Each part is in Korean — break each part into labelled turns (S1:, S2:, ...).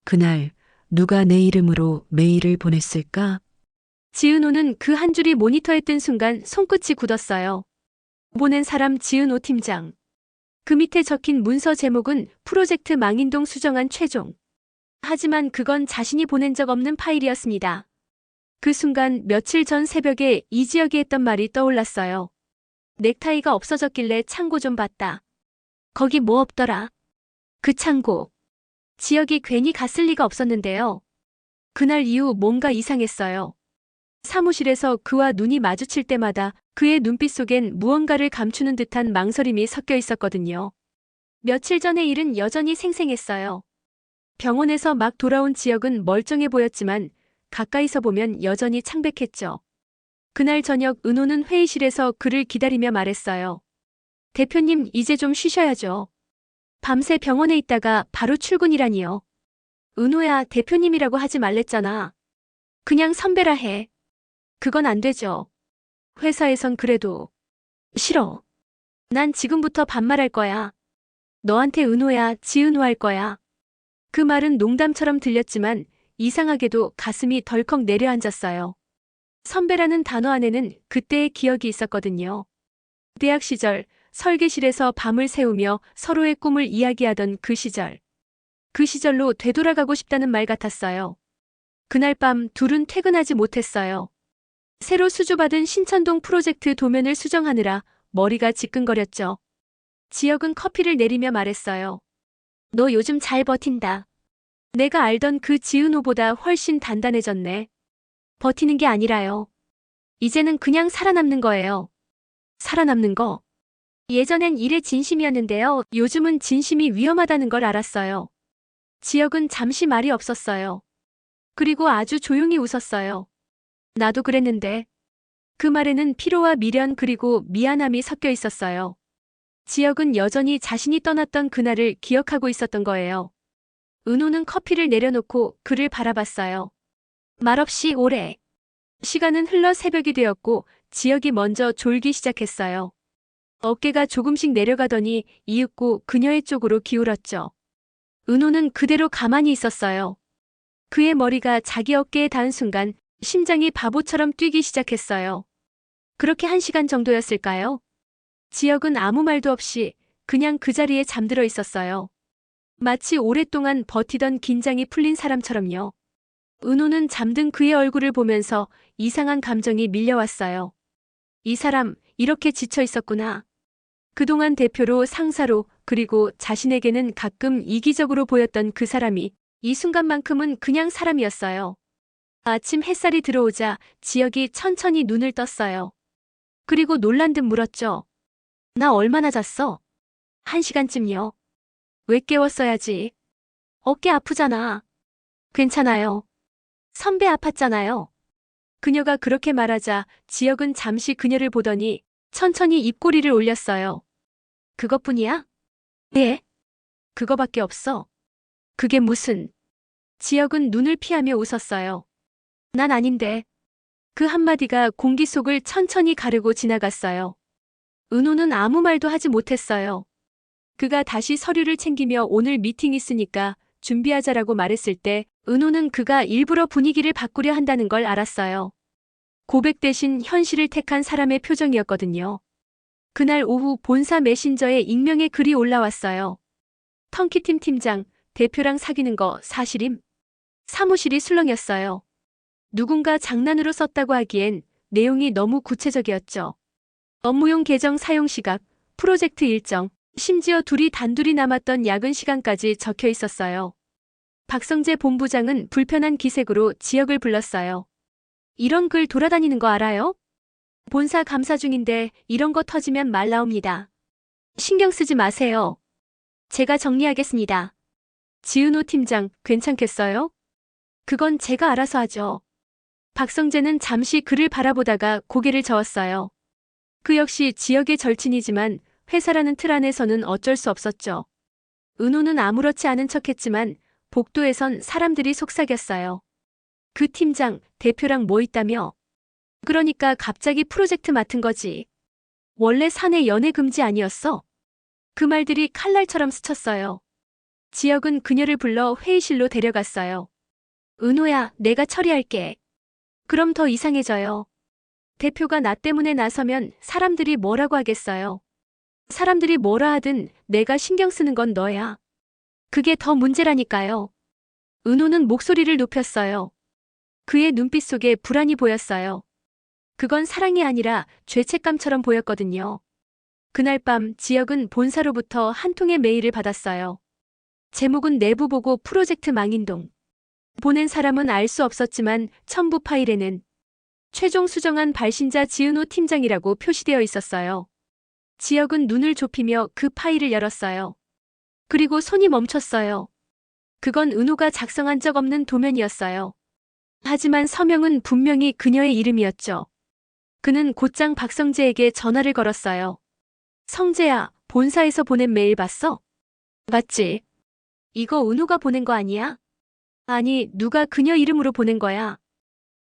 S1: 그날 누가 내 이름으로 메일을 보냈을까?
S2: 지은호는 그 한 줄이 모니터에 뜬 순간 손끝이 굳었어요. 보낸 사람 지은호 팀장. 그 밑에 적힌 문서 제목은 프로젝트 망인동 수정안 최종. 하지만 그건 자신이 보낸 적 없는 파일이었습니다. 그 순간 며칠 전 새벽에 이지혁이 했던 말이 떠올랐어요. 넥타이가 없어졌길래 창고 좀 봤다. 거기 뭐 없더라. 그 창고. 지혁이 괜히 갔을 리가 없었는데요. 그날 이후 뭔가 이상했어요. 사무실에서 그와 눈이 마주칠 때마다 그의 눈빛 속엔 무언가를 감추는 듯한 망설임이 섞여 있었거든요. 며칠 전의 일은 여전히 생생했어요. 병원에서 막 돌아온 지혁은 멀쩡해 보였지만 가까이서 보면 여전히 창백했죠. 그날 저녁 은호는 회의실에서 그를 기다리며 말했어요. 대표님, 이제 좀 쉬셔야죠. 밤새 병원에 있다가 바로 출근이라니요. 은호야, 대표님이라고 하지 말랬잖아. 그냥 선배라 해. 그건 안 되죠. 회사에선 그래도. 싫어. 난 지금부터 반말할 거야. 너한테 은호야, 지은호 할 거야. 그 말은 농담처럼 들렸지만 이상하게도 가슴이 덜컥 내려앉았어요. 선배라는 단어 안에는 그때의 기억이 있었거든요. 대학 시절 설계실에서 밤을 새우며 서로의 꿈을 이야기하던 그 시절. 그 시절로 되돌아가고 싶다는 말 같았어요. 그날 밤 둘은 퇴근하지 못했어요. 새로 수주받은 신천동 프로젝트 도면을 수정하느라 머리가 지끈거렸죠. 지혁은 커피를 내리며 말했어요. 너 요즘 잘 버틴다. 내가 알던 그 지은호보다 훨씬 단단해졌네. 버티는 게 아니라요. 이제는 그냥 살아남는 거예요. 살아남는 거. 예전엔 일에 진심이었는데요. 요즘은 진심이 위험하다는 걸 알았어요. 지혁은 잠시 말이 없었어요. 그리고 아주 조용히 웃었어요. 나도 그랬는데. 그 말에는 피로와 미련 그리고 미안함이 섞여 있었어요. 지혁은 여전히 자신이 떠났던 그날을 기억하고 있었던 거예요. 은호는 커피를 내려놓고 그를 바라봤어요. 말없이 오래. 시간은 흘러 새벽이 되었고 지혁이 먼저 졸기 시작했어요. 어깨가 조금씩 내려가더니 이윽고 그녀의 쪽으로 기울었죠. 은호는 그대로 가만히 있었어요. 그의 머리가 자기 어깨에 닿은 순간 심장이 바보처럼 뛰기 시작했어요. 그렇게 1시간 정도였을까요? 지혁은 아무 말도 없이 그냥 그 자리에 잠들어 있었어요. 마치 오랫동안 버티던 긴장이 풀린 사람처럼요. 은호는 잠든 그의 얼굴을 보면서 이상한 감정이 밀려왔어요. 이 사람, 이렇게 지쳐 있었구나. 그동안 대표로 상사로 그리고 자신에게는 가끔 이기적으로 보였던 그 사람이 이 순간만큼은 그냥 사람이었어요. 아침 햇살이 들어오자 지혁이 천천히 눈을 떴어요. 그리고 놀란 듯 물었죠. 나 얼마나 잤어? 1시간쯤요. 왜 깨웠어야지. 어깨 아프잖아. 괜찮아요. 선배 아팠잖아요. 그녀가 그렇게 말하자 지혁은 잠시 그녀를 보더니 천천히 입꼬리를 올렸어요. 그것뿐이야? 네. 그거밖에 없어. 그게 무슨. 지혁은 눈을 피하며 웃었어요. 난 아닌데. 그 한마디가 공기 속을 천천히 가르고 지나갔어요. 은호는 아무 말도 하지 못했어요. 그가 다시 서류를 챙기며 오늘 미팅 있으니까 준비하자라고 말했을 때 은호는 그가 일부러 분위기를 바꾸려 한다는 걸 알았어요. 고백 대신 현실을 택한 사람의 표정이었거든요. 그날 오후 본사 메신저에 익명의 글이 올라왔어요. 턴키팀 팀장, 대표랑 사귀는 거 사실임? 사무실이 술렁였어요. 누군가 장난으로 썼다고 하기엔 내용이 너무 구체적이었죠. 업무용 계정 사용 시각, 프로젝트 일정, 심지어 둘이 단둘이 남았던 야근 시간까지 적혀 있었어요. 박성재 본부장은 불편한 기색으로 지혁을 불렀어요. 이런 글 돌아다니는 거 알아요? 본사 감사 중인데 이런 거 터지면 말 나옵니다. 신경 쓰지 마세요. 제가 정리하겠습니다. 지은호 팀장, 괜찮겠어요? 그건 제가 알아서 하죠. 박성재는 잠시 그를 바라보다가 고개를 저었어요. 그 역시 지역의 절친이지만 회사라는 틀 안에서는 어쩔 수 없었죠. 은호는 아무렇지 않은 척했지만 복도에선 사람들이 속삭였어요. 그 팀장, 대표랑 뭐 있다며? 그러니까 갑자기 프로젝트 맡은 거지. 원래 사내 연애 금지 아니었어? 그 말들이 칼날처럼 스쳤어요. 지혁은 그녀를 불러 회의실로 데려갔어요. 은호야, 내가 처리할게. 그럼 더 이상해져요. 대표가 나 때문에 나서면 사람들이 뭐라고 하겠어요. 사람들이 뭐라 하든 내가 신경 쓰는 건 너야. 그게 더 문제라니까요. 은호는 목소리를 높였어요. 그의 눈빛 속에 불안이 보였어요. 그건 사랑이 아니라 죄책감처럼 보였거든요. 그날 밤 지혁은 본사로부터 한 통의 메일을 받았어요. 제목은 내부 보고 프로젝트 망인동. 보낸 사람은 알 수 없었지만 첨부 파일에는 최종 수정한 발신자 지은호 팀장이라고 표시되어 있었어요. 지혁은 눈을 좁히며 그 파일을 열었어요. 그리고 손이 멈췄어요. 그건 은호가 작성한 적 없는 도면이었어요. 하지만 서명은 분명히 그녀의 이름이었죠. 그는 곧장 박성재에게 전화를 걸었어요. 성재야, 본사에서 보낸 메일 봤어? 맞지? 이거 은호가 보낸 거 아니야? 아니, 누가 그녀 이름으로 보낸 거야.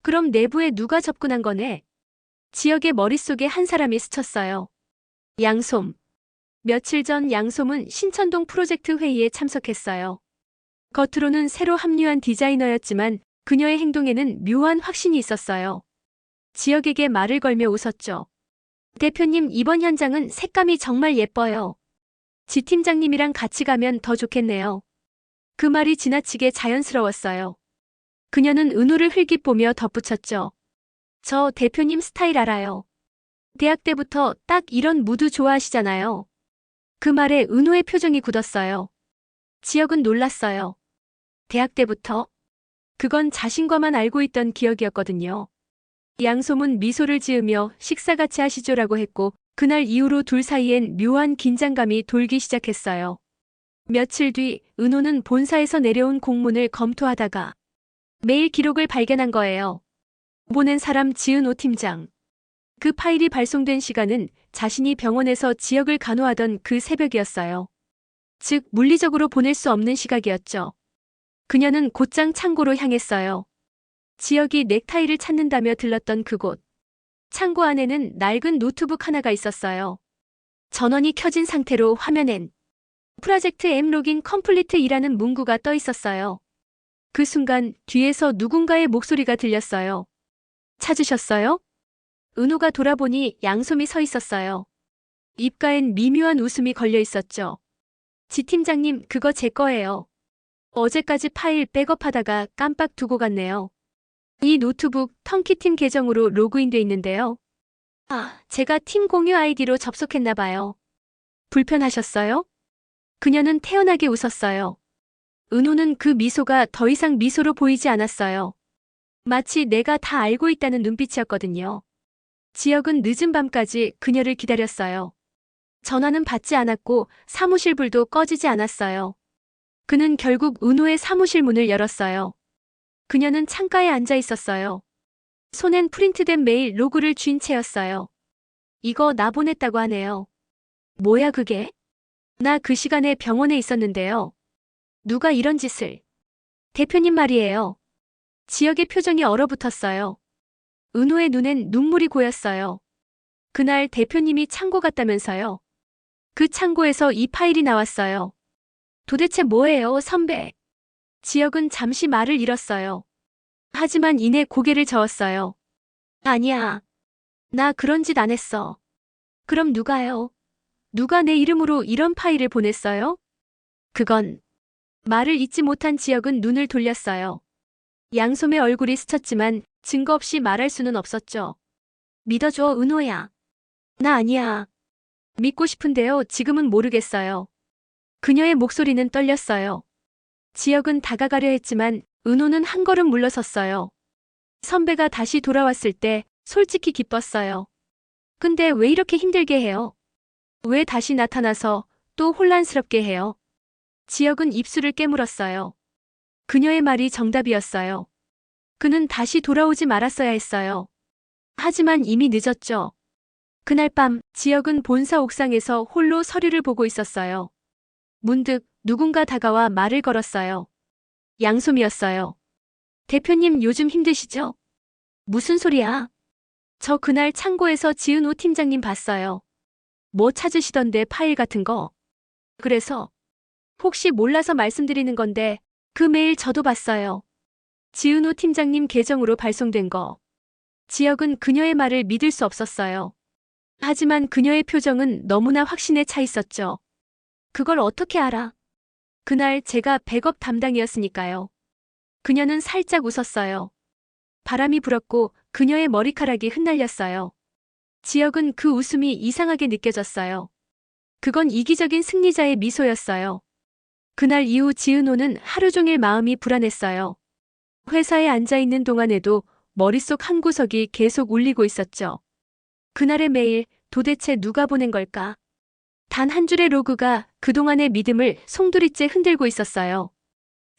S2: 그럼 내부에 누가 접근한 거네? 지혁의 머릿속에 한 사람이 스쳤어요. 양솜. 며칠 전 양솜은 신천동 프로젝트 회의에 참석했어요. 겉으로는 새로 합류한 디자이너였지만 그녀의 행동에는 묘한 확신이 있었어요. 지혁에게 말을 걸며 웃었죠. 대표님, 이번 현장은 색감이 정말 예뻐요. 지 팀장님이랑 같이 가면 더 좋겠네요. 그 말이 지나치게 자연스러웠어요. 그녀는 은호를 흘깃 보며 덧붙였죠. 저 대표님 스타일 알아요. 대학 때부터 딱 이런 무드 좋아하시잖아요. 그 말에 은호의 표정이 굳었어요. 지혁은 놀랐어요. 대학 때부터? 그건 자신과만 알고 있던 기억이었거든요. 양솜은 미소를 지으며 식사 같이 하시죠라고 했고 그날 이후로 둘 사이엔 묘한 긴장감이 돌기 시작했어요. 며칠 뒤 은호는 본사에서 내려온 공문을 검토하다가 메일 기록을 발견한 거예요. 보낸 사람 지은호 팀장. 그 파일이 발송된 시간은 자신이 병원에서 지역을 간호하던 그 새벽이었어요. 즉 물리적으로 보낼 수 없는 시각이었죠. 그녀는 곧장 창고로 향했어요. 지역이 넥타이를 찾는다며 들렀던 그곳. 창고 안에는 낡은 노트북 하나가 있었어요. 전원이 켜진 상태로 화면엔 프로젝트 M 로깅 컴플리트이라는 문구가 떠 있었어요. 그 순간 뒤에서 누군가의 목소리가 들렸어요. 찾으셨어요? 은호가 돌아보니 양솜이 서 있었어요. 입가엔 미묘한 웃음이 걸려 있었죠. 지 팀장님, 그거 제 거예요. 어제까지 파일 백업하다가 깜빡 두고 갔네요. 이 노트북 턴키팀 계정으로 로그인돼 있는데요. 아, 제가 팀 공유 아이디로 접속했나 봐요. 불편하셨어요? 그녀는 태연하게 웃었어요. 은호는 그 미소가 더 이상 미소로 보이지 않았어요. 마치 내가 다 알고 있다는 눈빛이었거든요. 지혁은 늦은 밤까지 그녀를 기다렸어요. 전화는 받지 않았고 사무실 불도 꺼지지 않았어요. 그는 결국 은호의 사무실 문을 열었어요. 그녀는 창가에 앉아 있었어요. 손엔 프린트된 메일 로고를 쥔 채였어요. 이거 나 보냈다고 하네요. 뭐야 그게? 나 그 시간에 병원에 있었는데요. 누가 이런 짓을? 대표님 말이에요. 지혁의 표정이 얼어붙었어요. 은호의 눈엔 눈물이 고였어요. 그날 대표님이 창고 갔다면서요. 그 창고에서 이 파일이 나왔어요. 도대체 뭐예요, 선배? 지혁은 잠시 말을 잃었어요. 하지만 이내 고개를 저었어요. 아니야. 나 그런 짓 안 했어. 그럼 누가요? 누가 내 이름으로 이런 파일을 보냈어요? 그건... 말을 잇지 못한 지혁은 눈을 돌렸어요. 양솜의 얼굴이 스쳤지만 증거 없이 말할 수는 없었죠. 믿어줘, 은호야. 나 아니야. 믿고 싶은데요, 지금은 모르겠어요. 그녀의 목소리는 떨렸어요. 지혁은 다가가려 했지만 은호는 한 걸음 물러섰어요. 선배가 다시 돌아왔을 때 솔직히 기뻤어요. 근데 왜 이렇게 힘들게 해요? 왜 다시 나타나서 또 혼란스럽게 해요? 지혁은 입술을 깨물었어요. 그녀의 말이 정답이었어요. 그는 다시 돌아오지 말았어야 했어요. 하지만 이미 늦었죠. 그날 밤 지혁은 본사 옥상에서 홀로 서류를 보고 있었어요. 문득 누군가 다가와 말을 걸었어요. 양솜이었어요. 대표님 요즘 힘드시죠? 무슨 소리야? 저 그날 창고에서 지은호 팀장님 봤어요. 뭐 찾으시던데 파일 같은 거. 그래서 혹시 몰라서 말씀드리는 건데 그 메일 저도 봤어요. 지은호 팀장님 계정으로 발송된 거. 지혁은 그녀의 말을 믿을 수 없었어요. 하지만 그녀의 표정은 너무나 확신에 차 있었죠. 그걸 어떻게 알아? 그날 제가 백업 담당이었으니까요. 그녀는 살짝 웃었어요. 바람이 불었고 그녀의 머리카락이 흩날렸어요. 지혁은 그 웃음이 이상하게 느껴졌어요. 그건 이기적인 승리자의 미소였어요. 그날 이후 지은호는 하루 종일 마음이 불안했어요. 회사에 앉아있는 동안에도 머릿속 한 구석이 계속 울리고 있었죠. 그날의 메일, 도대체 누가 보낸 걸까? 단 한 줄의 로그가 그동안의 믿음을 송두리째 흔들고 있었어요.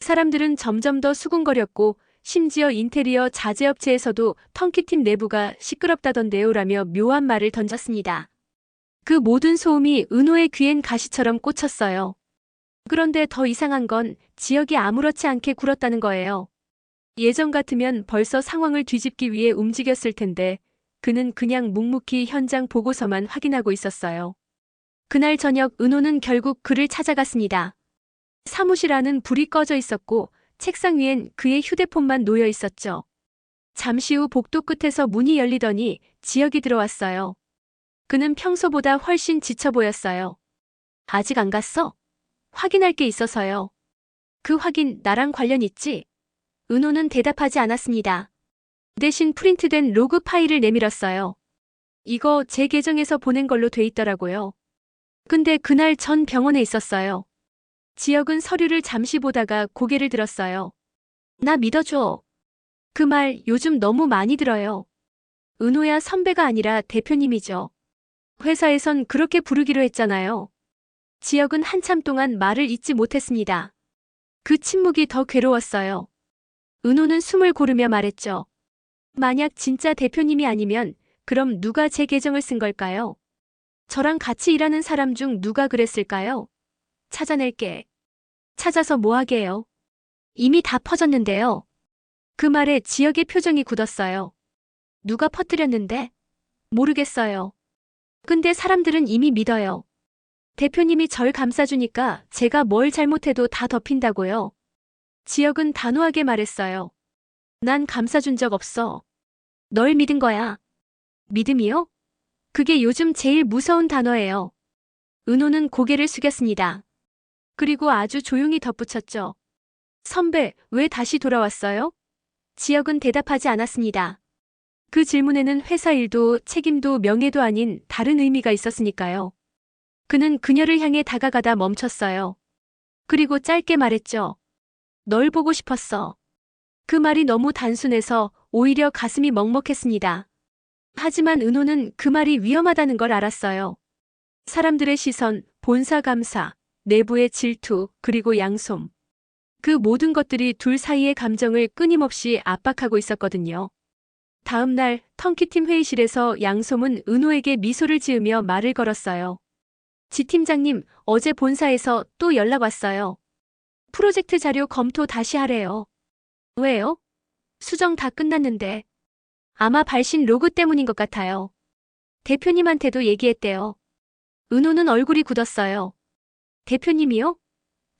S2: 사람들은 점점 더 수군거렸고 심지어 인테리어 자재업체에서도 턴키팀 내부가 시끄럽다던데요라며 묘한 말을 던졌습니다. 그 모든 소음이 은호의 귀엔 가시처럼 꽂혔어요. 그런데 더 이상한 건 지혁이 아무렇지 않게 굴었다는 거예요. 예전 같으면 벌써 상황을 뒤집기 위해 움직였을 텐데 그는 그냥 묵묵히 현장 보고서만 확인하고 있었어요. 그날 저녁 은호는 결국 그를 찾아갔습니다. 사무실 안은 불이 꺼져 있었고 책상 위엔 그의 휴대폰만 놓여 있었죠. 잠시 후 복도 끝에서 문이 열리더니 지혁이 들어왔어요. 그는 평소보다 훨씬 지쳐 보였어요. 아직 안 갔어? 확인할 게 있어서요. 그 확인 나랑 관련 있지? 은호는 대답하지 않았습니다. 대신 프린트된 로그 파일을 내밀었어요. 이거 제 계정에서 보낸 걸로 돼 있더라고요. 근데 그날 전 병원에 있었어요. 지혁은 서류를 잠시 보다가 고개를 들었어요. 나 믿어줘. 그 말 요즘 너무 많이 들어요. 은호야 선배가 아니라 대표님이죠. 회사에선 그렇게 부르기로 했잖아요. 지혁은 한참 동안 말을 잇지 못했습니다. 그 침묵이 더 괴로웠어요. 은호는 숨을 고르며 말했죠. 만약 진짜 대표님이 아니면 그럼 누가 제 계정을 쓴 걸까요? 저랑 같이 일하는 사람 중 누가 그랬을까요? 찾아낼게. 찾아서 뭐 하게요? 이미 다 퍼졌는데요. 그 말에 지혁의 표정이 굳었어요. 누가 퍼뜨렸는데? 모르겠어요. 근데 사람들은 이미 믿어요. 대표님이 절 감싸주니까 제가 뭘 잘못해도 다 덮인다고요. 지혁은 단호하게 말했어요. 난 감싸준 적 없어. 널 믿은 거야. 믿음이요? 그게 요즘 제일 무서운 단어예요. 은호는 고개를 숙였습니다. 그리고 아주 조용히 덧붙였죠. 선배, 왜 다시 돌아왔어요? 지혁은 대답하지 않았습니다. 그 질문에는 회사 일도 책임도 명예도 아닌 다른 의미가 있었으니까요. 그는 그녀를 향해 다가가다 멈췄어요. 그리고 짧게 말했죠. 널 보고 싶었어. 그 말이 너무 단순해서 오히려 가슴이 먹먹했습니다. 하지만 은호는 그 말이 위험하다는 걸 알았어요. 사람들의 시선, 본사 감사, 내부의 질투, 그리고 양솜. 그 모든 것들이 둘 사이의 감정을 끊임없이 압박하고 있었거든요. 다음 날 턴키팀 회의실에서 양솜은 은호에게 미소를 지으며 말을 걸었어요. 지 팀장님, 어제 본사에서 또 연락 왔어요. 프로젝트 자료 검토 다시 하래요. 왜요? 수정 다 끝났는데. 아마 발신 로그 때문인 것 같아요. 대표님한테도 얘기했대요. 은호는 얼굴이 굳었어요. 대표님이요?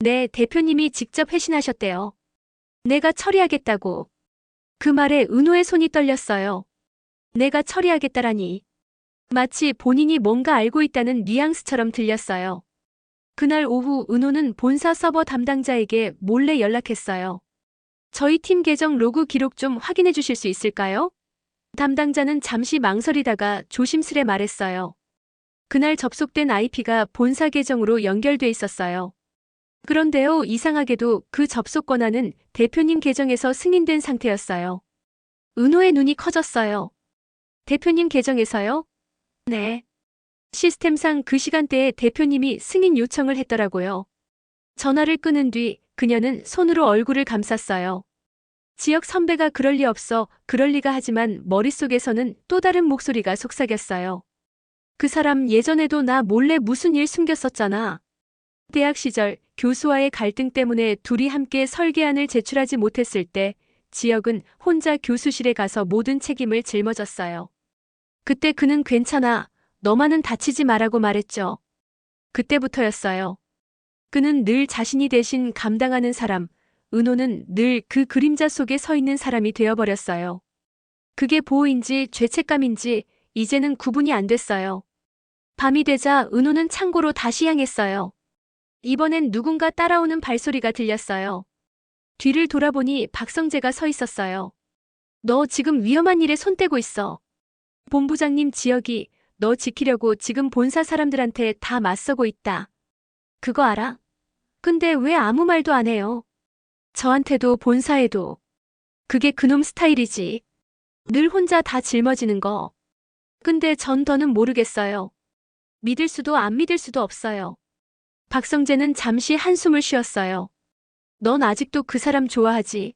S2: 네, 대표님이 직접 회신하셨대요. 내가 처리하겠다고. 그 말에 은호의 손이 떨렸어요. 내가 처리하겠다라니. 마치 본인이 뭔가 알고 있다는 뉘앙스처럼 들렸어요. 그날 오후 은호는 본사 서버 담당자에게 몰래 연락했어요. 저희 팀 계정 로그 기록 좀 확인해 주실 수 있을까요? 담당자는 잠시 망설이다가 조심스레 말했어요. 그날 접속된 IP가 본사 계정으로 연결돼 있었어요. 그런데요, 이상하게도 그 접속 권한은 대표님 계정에서 승인된 상태였어요. 은호의 눈이 커졌어요. 대표님 계정에서요? 네. 시스템상 그 시간대에 대표님이 승인 요청을 했더라고요. 전화를 끊은 뒤 그녀는 손으로 얼굴을 감쌌어요. 지혁 선배가 그럴 리 없어, 그럴 리가 하지만 머릿속에서는 또 다른 목소리가 속삭였어요. 그 사람 예전에도 나 몰래 무슨 일 숨겼었잖아. 대학 시절 교수와의 갈등 때문에 둘이 함께 설계안을 제출하지 못했을 때 지혁은 혼자 교수실에 가서 모든 책임을 짊어졌어요. 그때 그는 괜찮아, 너만은 다치지 말라고 말했죠. 그때부터였어요. 그는 늘 자신이 대신 감당하는 사람, 은호는 늘 그 그림자 속에 서 있는 사람이 되어버렸어요. 그게 보호인지 죄책감인지 이제는 구분이 안 됐어요. 밤이 되자 은호는 창고로 다시 향했어요. 이번엔 누군가 따라오는 발소리가 들렸어요. 뒤를 돌아보니 박성재가 서 있었어요. 너 지금 위험한 일에 손 떼고 있어. 본부장님 지역이 너 지키려고 지금 본사 사람들한테 다 맞서고 있다. 그거 알아? 근데 왜 아무 말도 안 해요? 저한테도 본사에도. 그게 그놈 스타일이지. 늘 혼자 다 짊어지는 거. 근데 전 더는 모르겠어요. 믿을 수도 안 믿을 수도 없어요. 박성재는 잠시 한숨을 쉬었어요. 넌 아직도 그 사람 좋아하지?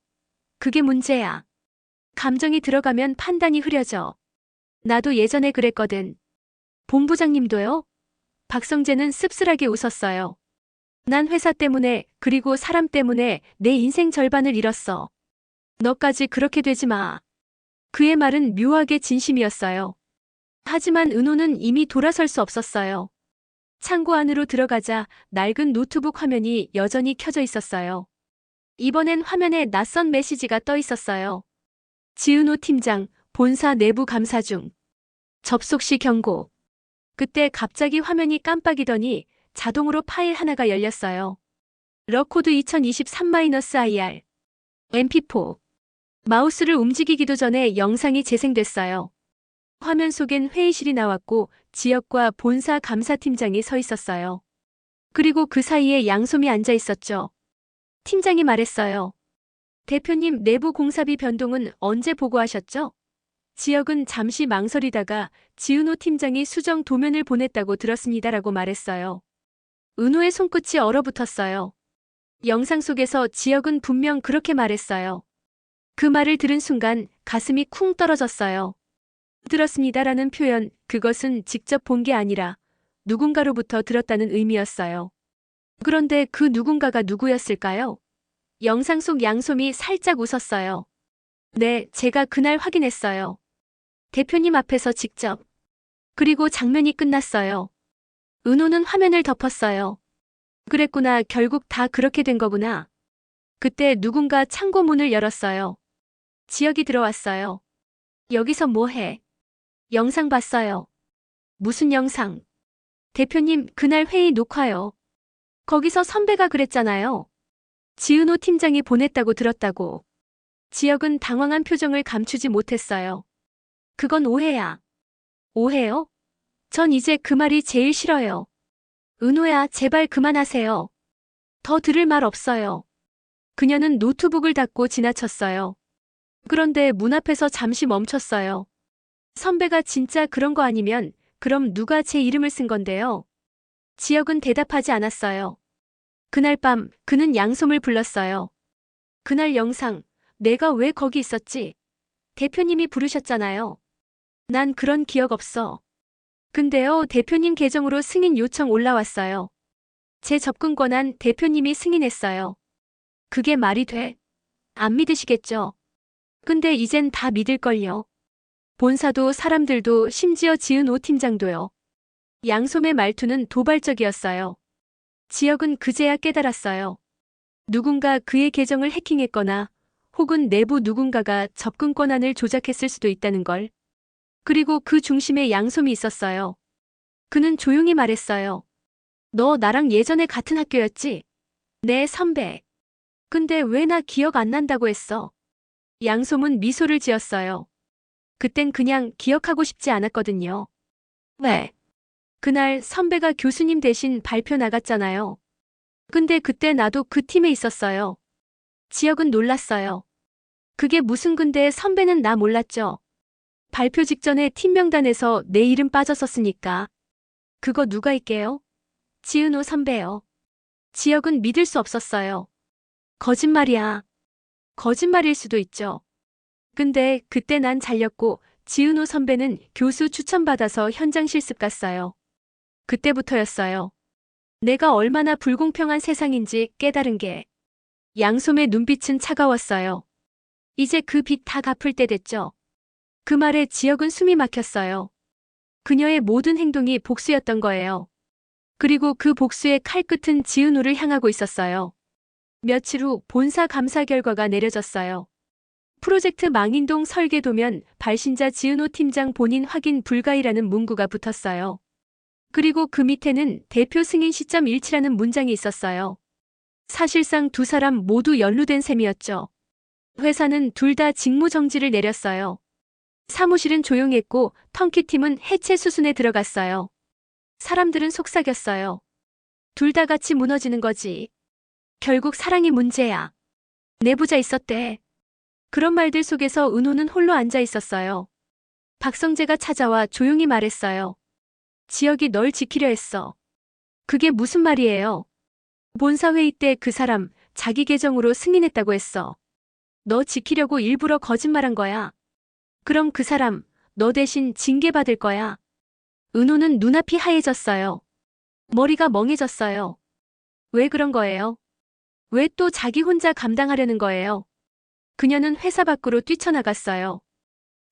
S2: 그게 문제야. 감정이 들어가면 판단이 흐려져. 나도 예전에 그랬거든. 본부장님도요? 박성재는 씁쓸하게 웃었어요. 난 회사 때문에 그리고 사람 때문에 내 인생 절반을 잃었어. 너까지 그렇게 되지 마. 그의 말은 묘하게 진심이었어요. 하지만 은호는 이미 돌아설 수 없었어요. 창고 안으로 들어가자 낡은 노트북 화면이 여전히 켜져 있었어요. 이번엔 화면에 낯선 메시지가 떠 있었어요. 지은호 팀장, 본사 내부 감사 중. 접속 시 경고. 그때 갑자기 화면이 깜빡이더니 자동으로 파일 하나가 열렸어요. 러코드 2023-IR. MP4. 마우스를 움직이기도 전에 영상이 재생됐어요. 화면 속엔 회의실이 나왔고 지역과 본사 감사팀장이 서 있었어요. 그리고 그 사이에 양솜이 앉아 있었죠. 팀장이 말했어요. 대표님 내부 공사비 변동은 언제 보고하셨죠? 지역은 잠시 망설이다가 지은호 팀장이 수정 도면을 보냈다고 들었습니다라고 말했어요. 은호의 손끝이 얼어붙었어요. 영상 속에서 지역은 분명 그렇게 말했어요. 그 말을 들은 순간 가슴이 쿵 떨어졌어요. 들었습니다라는 표현, 그것은 직접 본 게 아니라 누군가로부터 들었다는 의미였어요. 그런데 그 누군가가 누구였을까요? 영상 속 양솜이 살짝 웃었어요. 네, 제가 그날 확인했어요. 대표님 앞에서 직접. 그리고 장면이 끝났어요. 은호는 화면을 덮었어요. 그랬구나, 결국 다 그렇게 된 거구나. 그때 누군가 창고 문을 열었어요. 지역이 들어왔어요. 여기서 뭐 해? 영상 봤어요. 무슨 영상? 대표님, 그날 회의 녹화요. 거기서 선배가 그랬잖아요. 지은호 팀장이 보냈다고 들었다고. 지역은 당황한 표정을 감추지 못했어요. 그건 오해야. 오해요? 전 이제 그 말이 제일 싫어요. 은호야, 제발 그만하세요. 더 들을 말 없어요. 그녀는 노트북을 닫고 지나쳤어요. 그런데 문 앞에서 잠시 멈췄어요. 선배가 진짜 그런 거 아니면 그럼 누가 제 이름을 쓴 건데요? 지역은 대답하지 않았어요. 그날 밤 그는 양솜을 불렀어요. 그날 영상, 내가 왜 거기 있었지? 대표님이 부르셨잖아요. 난 그런 기억 없어. 근데요, 대표님 계정으로 승인 요청 올라왔어요. 제 접근 권한 대표님이 승인했어요. 그게 말이 돼? 안 믿으시겠죠? 근데 이젠 다 믿을걸요. 본사도 사람들도 심지어 지은호 팀장도요. 양솜의 말투는 도발적이었어요. 지역은 그제야 깨달았어요. 누군가 그의 계정을 해킹했거나 혹은 내부 누군가가 접근 권한을 조작했을 수도 있다는 걸. 그리고 그 중심에 양솜이 있었어요. 그는 조용히 말했어요. 너 나랑 예전에 같은 학교였지? 네, 선배. 근데 왜 나 기억 안 난다고 했어? 양솜은 미소를 지었어요. 그땐 그냥 기억하고 싶지 않았거든요. 왜? 그날 선배가 교수님 대신 발표 나갔잖아요. 근데 그때 나도 그 팀에 있었어요. 지역은 놀랐어요. 그게 무슨 근데 선배는 나 몰랐죠. 발표 직전에 팀 명단에서 내 이름 빠졌었으니까. 그거 누가 있게요? 지은호 선배요. 지역은 믿을 수 없었어요. 거짓말이야. 거짓말일 수도 있죠. 근데 그때 난 잘렸고 지은호 선배는 교수 추천받아서 현장 실습 갔어요. 그때부터였어요. 내가 얼마나 불공평한 세상인지 깨달은 게. 양솜의 눈빛은 차가웠어요. 이제 그 빚 다 갚을 때 됐죠. 그 말에 지역은 숨이 막혔어요. 그녀의 모든 행동이 복수였던 거예요. 그리고 그 복수의 칼끝은 지은우를 향하고 있었어요. 며칠 후 본사 감사 결과가 내려졌어요. 프로젝트 망인동 설계도면 발신자 지은호 팀장 본인 확인 불가이라는 문구가 붙었어요. 그리고 그 밑에는 대표 승인 시점 일치라는 문장이 있었어요. 사실상 두 사람 모두 연루된 셈이었죠. 회사는 둘 다 직무 정지를 내렸어요. 사무실은 조용했고 턴키팀은 해체 수순에 들어갔어요. 사람들은 속삭였어요. 둘 다 같이 무너지는 거지. 결국 사랑이 문제야. 내부자 있었대. 그런 말들 속에서 은호는 홀로 앉아 있었어요. 박성재가 찾아와 조용히 말했어요. 지혁이 널 지키려 했어. 그게 무슨 말이에요? 본사회의 때 그 사람 자기 계정으로 승인했다고 했어. 너 지키려고 일부러 거짓말한 거야. 그럼 그 사람 너 대신 징계받을 거야. 은호는 눈앞이 하얘졌어요. 머리가 멍해졌어요. 왜 그런 거예요? 왜 또 자기 혼자 감당하려는 거예요? 그녀는 회사 밖으로 뛰쳐나갔어요.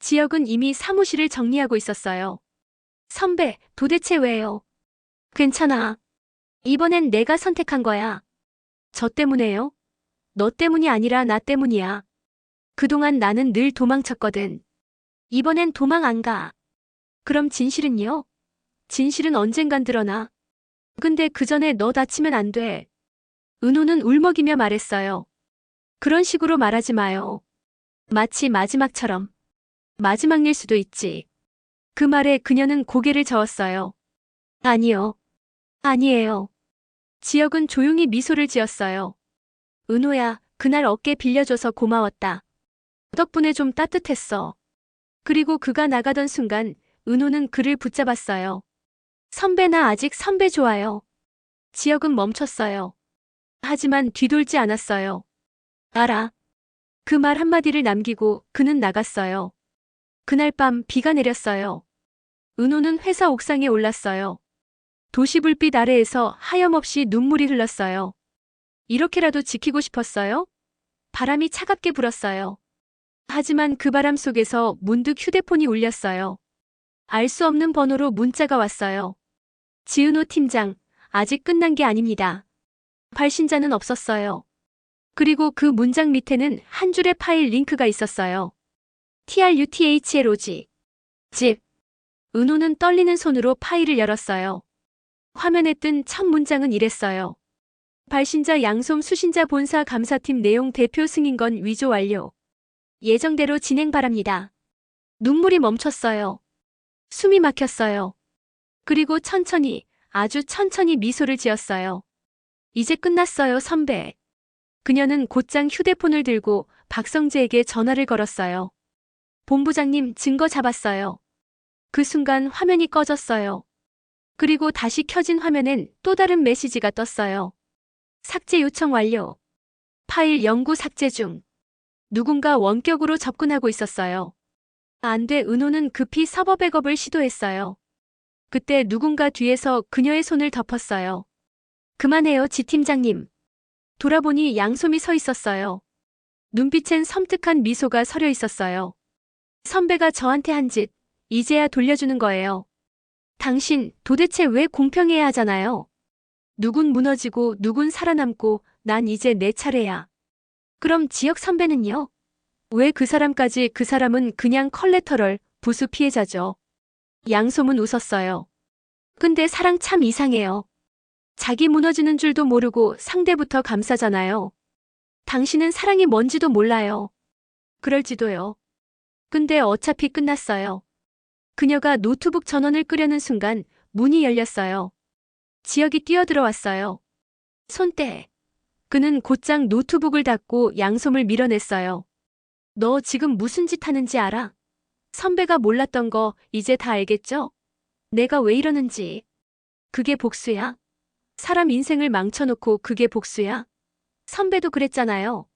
S2: 지혁은 이미 사무실을 정리하고 있었어요. 선배, 도대체 왜요? 괜찮아. 이번엔 내가 선택한 거야. 저 때문에요? 너 때문이 아니라 나 때문이야. 그동안 나는 늘 도망쳤거든. 이번엔 도망 안 가. 그럼 진실은요? 진실은 언젠간 드러나. 근데 그 전에 너 다치면 안 돼. 은호는 울먹이며 말했어요. 그런 식으로 말하지 마요. 마치 마지막처럼. 마지막일 수도 있지. 그 말에 그녀는 고개를 저었어요. 아니요. 아니에요. 지혁은 조용히 미소를 지었어요. 은호야, 그날 어깨 빌려줘서 고마웠다. 덕분에 좀 따뜻했어. 그리고 그가 나가던 순간 은호는 그를 붙잡았어요. 선배 나 아직 선배 좋아요. 지혁은 멈췄어요. 하지만 뒤돌지 않았어요. 알아. 그 말 한마디를 남기고 그는 나갔어요. 그날 밤 비가 내렸어요. 은호는 회사 옥상에 올랐어요. 도시불빛 아래에서 하염없이 눈물이 흘렀어요. 이렇게라도 지키고 싶었어요? 바람이 차갑게 불었어요. 하지만 그 바람 속에서 문득 휴대폰이 울렸어요. 알 수 없는 번호로 문자가 왔어요. 지은호 팀장, 아직 끝난 게 아닙니다. 발신자는 없었어요. 그리고 그 문장 밑에는 한 줄의 파일 링크가 있었어요. TRUTHLOG. 집. 은호는 떨리는 손으로 파일을 열었어요. 화면에 뜬 첫 문장은 이랬어요. 발신자 양솜 수신자 본사 감사팀 내용 대표 승인건 위조 완료. 예정대로 진행 바랍니다. 눈물이 멈췄어요. 숨이 막혔어요. 그리고 천천히, 아주 천천히 미소를 지었어요. 이제 끝났어요, 선배. 그녀는 곧장 휴대폰을 들고 박성재에게 전화를 걸었어요. 본부장님, 증거 잡았어요. 그 순간 화면이 꺼졌어요. 그리고 다시 켜진 화면엔 또 다른 메시지가 떴어요. 삭제 요청 완료. 파일 영구 삭제 중. 누군가 원격으로 접근하고 있었어요. 안 돼, 은호는 급히 서버 백업을 시도했어요. 그때 누군가 뒤에서 그녀의 손을 덮었어요. 그만해요, 지 팀장님. 돌아보니 양솜이 서 있었어요. 눈빛엔 섬뜩한 미소가 서려 있었어요. 선배가 저한테 한 짓, 이제야 돌려주는 거예요. 당신 도대체 왜 공평해야 하잖아요. 누군 무너지고 누군 살아남고 난 이제 내 차례야. 그럼 지혁 선배는요? 왜 그 사람까지 그 사람은 그냥 컬레터럴, 부수 피해자죠. 양솜은 웃었어요. 근데 사랑 참 이상해요. 자기 무너지는 줄도 모르고 상대부터 감싸잖아요. 당신은 사랑이 뭔지도 몰라요. 그럴지도요. 근데 어차피 끝났어요. 그녀가 노트북 전원을 끄려는 순간 문이 열렸어요. 지혁이 뛰어들어왔어요. 손대. 그는 곧장 노트북을 닫고 양솜을 밀어냈어요. 너 지금 무슨 짓 하는지 알아? 선배가 몰랐던 거 이제 다 알겠죠? 내가 왜 이러는지. 그게 복수야? 사람 인생을 망쳐놓고 그게 복수야? 선배도 그랬잖아요.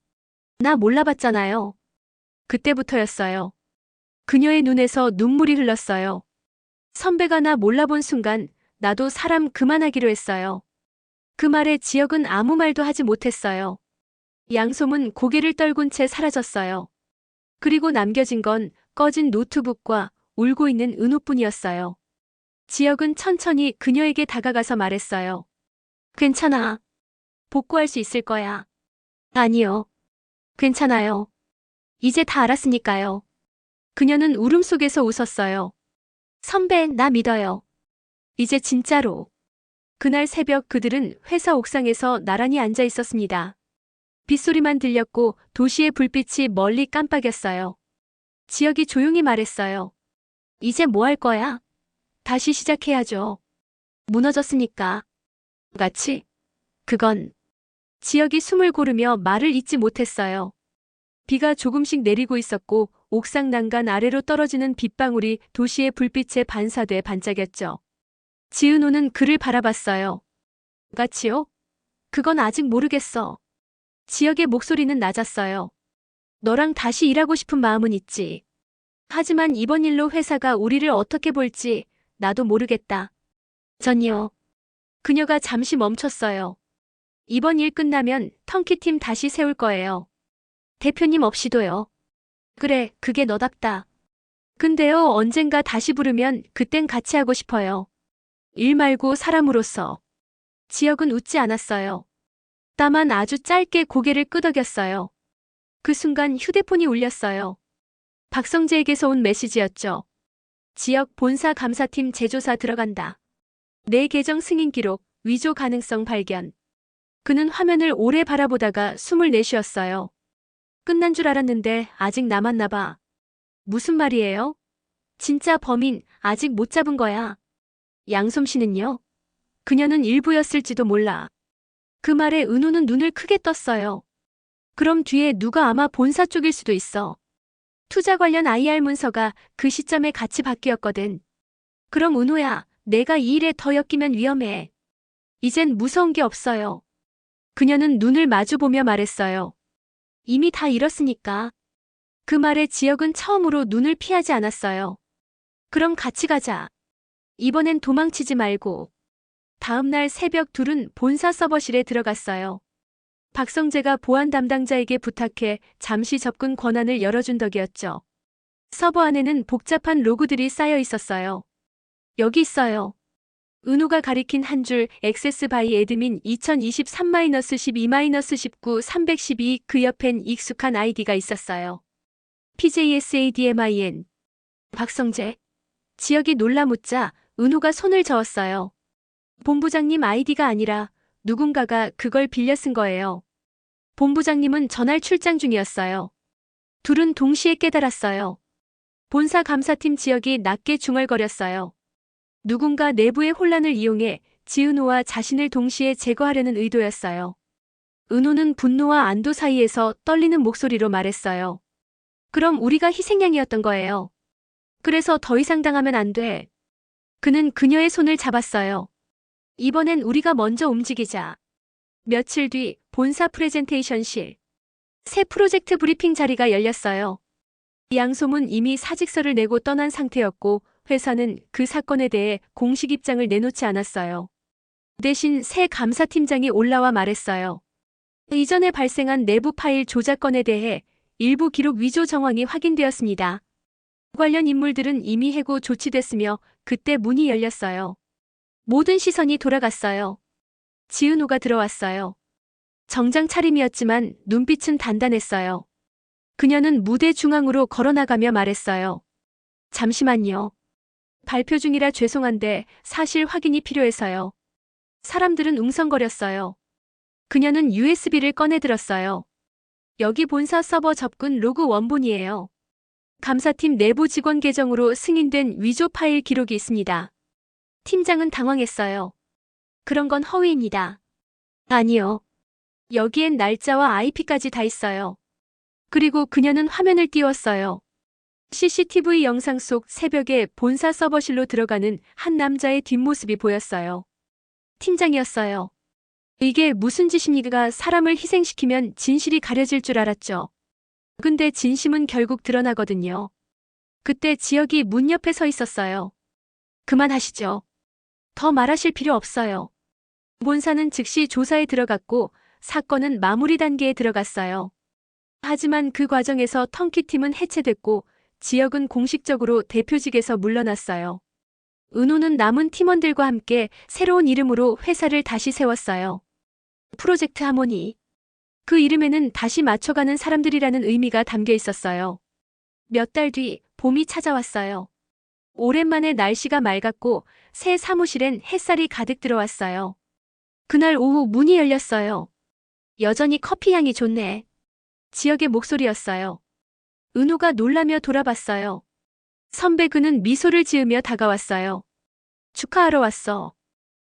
S2: 나 몰라봤잖아요. 그때부터였어요. 그녀의 눈에서 눈물이 흘렀어요. 선배가 나 몰라본 순간 나도 사람 그만하기로 했어요. 그 말에 지혁은 아무 말도 하지 못했어요. 양솜은 고개를 떨군 채 사라졌어요. 그리고 남겨진 건 꺼진 노트북과 울고 있는 은호뿐이었어요. 지역은 천천히 그녀에게 다가가서 말했어요. 괜찮아. 복구할 수 있을 거야. 아니요. 괜찮아요. 이제 다 알았으니까요. 그녀는 울음 속에서 웃었어요. 선배, 나 믿어요. 이제 진짜로. 그날 새벽 그들은 회사 옥상에서 나란히 앉아 있었습니다. 빗소리만 들렸고 도시의 불빛이 멀리 깜빡였어요. 지역이 조용히 말했어요. 이제 뭐 할 거야? 다시 시작해야죠. 무너졌으니까. 같이? 그건. 지역이 숨을 고르며 말을 잇지 못했어요. 비가 조금씩 내리고 있었고 옥상 난간 아래로 떨어지는 빗방울이 도시의 불빛에 반사돼 반짝였죠. 지은호는 그를 바라봤어요. 같이요? 그건 아직 모르겠어. 지역의 목소리는 낮았어요. 너랑 다시 일하고 싶은 마음은 있지. 하지만 이번 일로 회사가 우리를 어떻게 볼지 나도 모르겠다. 전요. 그녀가 잠시 멈췄어요. 이번 일 끝나면 턴키팀 다시 세울 거예요. 대표님 없이도요. 그래, 그게 너답다. 근데요, 언젠가 다시 부르면 그땐 같이 하고 싶어요. 일 말고 사람으로서. 지역은 웃지 않았어요. 다만 아주 짧게 고개를 끄덕였어요. 그 순간 휴대폰이 울렸어요. 박성재에게서 온 메시지였죠. 지역 본사 감사팀 재조사 들어간다. 내 계정 승인 기록, 위조 가능성 발견. 그는 화면을 오래 바라보다가 숨을 내쉬었어요. 끝난 줄 알았는데 아직 남았나 봐. 무슨 말이에요? 진짜 범인 아직 못 잡은 거야. 양솜 씨는요? 그녀는 일부였을지도 몰라. 그 말에 은우는 눈을 크게 떴어요. 그럼 뒤에 누가 아마 본사 쪽일 수도 있어. 투자 관련 IR 문서가 그 시점에 같이 바뀌었거든. 그럼 은우야, 내가 이 일에 더 엮이면 위험해. 이젠 무서운 게 없어요. 그녀는 눈을 마주보며 말했어요. 이미 다 잃었으니까. 그 말에 지역은 처음으로 눈을 피하지 않았어요. 그럼 같이 가자. 이번엔 도망치지 말고. 다음 날 새벽 둘은 본사 서버실에 들어갔어요. 박성재가 보안 담당자에게 부탁해 잠시 접근 권한을 열어준 덕이었죠. 서버 안에는 복잡한 로그들이 쌓여 있었어요. 여기 있어요. 은우가 가리킨 한 줄 액세스 바이 애드민 2023-12-19 312 그 옆엔 익숙한 아이디가 있었어요. PJSADMIN. 박성재. 지역이 놀라묻자 은우가 손을 저었어요. 본부장님 아이디가 아니라 누군가가 그걸 빌려 쓴 거예요. 본부장님은 전날 출장 중이었어요. 둘은 동시에 깨달았어요. 본사 감사팀 지역이 낮게 중얼거렸어요. 누군가 내부의 혼란을 이용해 지은호와 자신을 동시에 제거하려는 의도였어요. 은호는 분노와 안도 사이에서 떨리는 목소리로 말했어요. 그럼 우리가 희생양이었던 거예요. 그래서 더 이상 당하면 안 돼. 그는 그녀의 손을 잡았어요. 이번엔 우리가 먼저 움직이자. 며칠 뒤 본사 프레젠테이션실. 새 프로젝트 브리핑 자리가 열렸어요. 양솜은 이미 사직서를 내고 떠난 상태였고 회사는 그 사건에 대해 공식 입장을 내놓지 않았어요. 대신 새 감사팀장이 올라와 말했어요. 이전에 발생한 내부 파일 조작건에 대해 일부 기록 위조 정황이 확인되었습니다. 관련 인물들은 이미 해고 조치됐으며 그때 문이 열렸어요. 모든 시선이 돌아갔어요. 지은호가 들어왔어요. 정장 차림이었지만 눈빛은 단단했어요. 그녀는 무대 중앙으로 걸어나가며 말했어요. 잠시만요. 발표 중이라 죄송한데 사실 확인이 필요해서요. 사람들은 웅성거렸어요. 그녀는 USB를 꺼내들었어요. 여기 본사 서버 접근 로그 원본이에요. 감사팀 내부 직원 계정으로 승인된 위조 파일 기록이 있습니다. 팀장은 당황했어요. 그런 건 허위입니다. 아니요. 여기엔 날짜와 IP까지 다 있어요. 그리고 그녀는 화면을 띄웠어요. CCTV 영상 속 새벽에 본사 서버실로 들어가는 한 남자의 뒷모습이 보였어요. 팀장이었어요. 이게 무슨 짓입니까? 사람을 희생시키면 진실이 가려질 줄 알았죠. 근데 진심은 결국 드러나거든요. 그때 지역이 문 옆에 서 있었어요. 그만하시죠. 더 말하실 필요 없어요. 본사는 즉시 조사에 들어갔고 사건은 마무리 단계에 들어갔어요. 하지만 그 과정에서 턴키팀은 해체됐고 지역은 공식적으로 대표직에서 물러났어요. 은호는 남은 팀원들과 함께 새로운 이름으로 회사를 다시 세웠어요. 프로젝트 하모니. 그 이름에는 다시 맞춰가는 사람들이라는 의미가 담겨 있었어요. 몇 달 뒤 봄이 찾아왔어요. 오랜만에 날씨가 맑았고 새 사무실엔 햇살이 가득 들어왔어요. 그날 오후 문이 열렸어요. 여전히 커피 향이 좋네. 지역의 목소리였어요. 은호가 놀라며 돌아봤어요. 선배 그는 미소를 지으며 다가왔어요. 축하하러 왔어.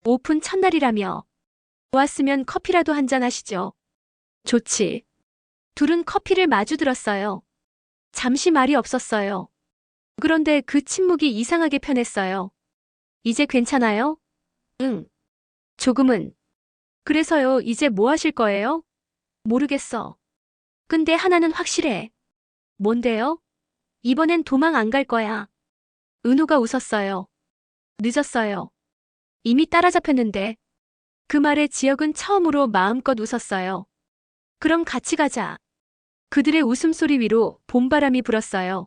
S2: 오픈 첫날이라며. 왔으면 커피라도 한잔 하시죠. 좋지. 둘은 커피를 마주 들었어요. 잠시 말이 없었어요. 그런데 그 침묵이 이상하게 편했어요. 이제 괜찮아요? 응. 조금은. 그래서요, 이제 뭐 하실 거예요? 모르겠어. 근데 하나는 확실해. 뭔데요? 이번엔 도망 안 갈 거야. 은호가 웃었어요. 늦었어요. 이미 따라잡혔는데. 그 말에 지역은 처음으로 마음껏 웃었어요. 그럼 같이 가자. 그들의 웃음소리 위로 봄바람이 불었어요.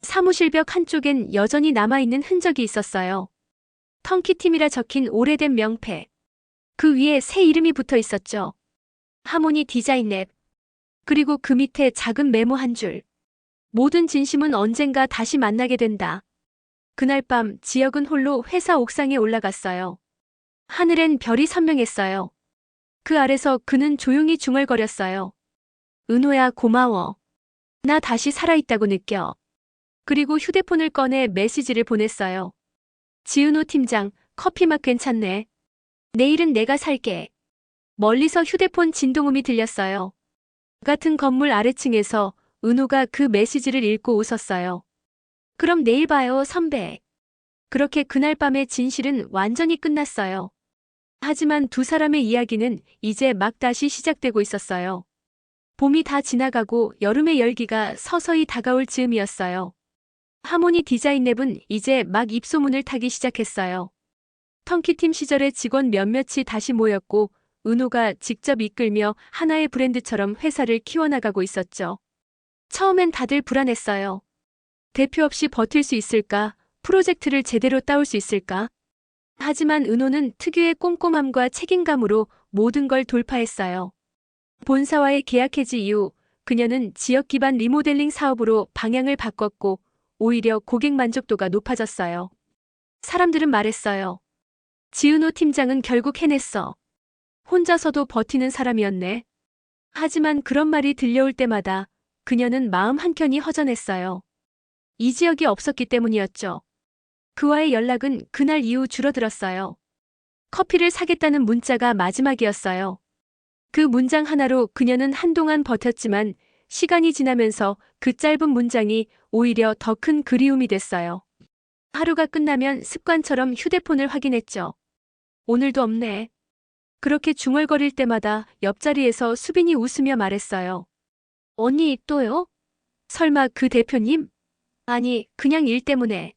S2: 사무실 벽 한쪽엔 여전히 남아있는 흔적이 있었어요. 턴키팀이라 적힌 오래된 명패. 그 위에 새 이름이 붙어 있었죠. 하모니 디자인 랩. 그리고 그 밑에 작은 메모 한 줄. 모든 진심은 언젠가 다시 만나게 된다. 그날 밤 지역은 홀로 회사 옥상에 올라갔어요. 하늘엔 별이 선명했어요. 그 아래서 그는 조용히 중얼거렸어요. 은호야 고마워. 나 다시 살아있다고 느껴. 그리고 휴대폰을 꺼내 메시지를 보냈어요. 지은호 팀장, 커피 맛 괜찮네. 내일은 내가 살게. 멀리서 휴대폰 진동음이 들렸어요. 같은 건물 아래층에서 은호가 그 메시지를 읽고 웃었어요. 그럼 내일 봐요, 선배. 그렇게 그날 밤의 진실은 완전히 끝났어요. 하지만 두 사람의 이야기는 이제 막 다시 시작되고 있었어요. 봄이 다 지나가고 여름의 열기가 서서히 다가올 즈음이었어요. 하모니 디자인 랩은 이제 막 입소문을 타기 시작했어요. 턴키팀 시절의 직원 몇몇이 다시 모였고 은호가 직접 이끌며 하나의 브랜드처럼 회사를 키워나가고 있었죠. 처음엔 다들 불안했어요. 대표 없이 버틸 수 있을까? 프로젝트를 제대로 따올 수 있을까? 하지만 은호는 특유의 꼼꼼함과 책임감으로 모든 걸 돌파했어요. 본사와의 계약 해지 이후 그녀는 지역 기반 리모델링 사업으로 방향을 바꿨고 오히려 고객 만족도가 높아졌어요. 사람들은 말했어요. 지은호 팀장은 결국 해냈어. 혼자서도 버티는 사람이었네. 하지만 그런 말이 들려올 때마다 그녀는 마음 한켠이 허전했어요. 이 지역이 없었기 때문이었죠. 그와의 연락은 그날 이후 줄어들었어요. 커피를 사겠다는 문자가 마지막이었어요. 그 문장 하나로 그녀는 한동안 버텼지만 시간이 지나면서 그 짧은 문장이 오히려 더 큰 그리움이 됐어요. 하루가 끝나면 습관처럼 휴대폰을 확인했죠. 오늘도 없네. 그렇게 중얼거릴 때마다 옆자리에서 수빈이 웃으며 말했어요. 언니 또요? 설마 그 대표님? 아니, 그냥 일 때문에.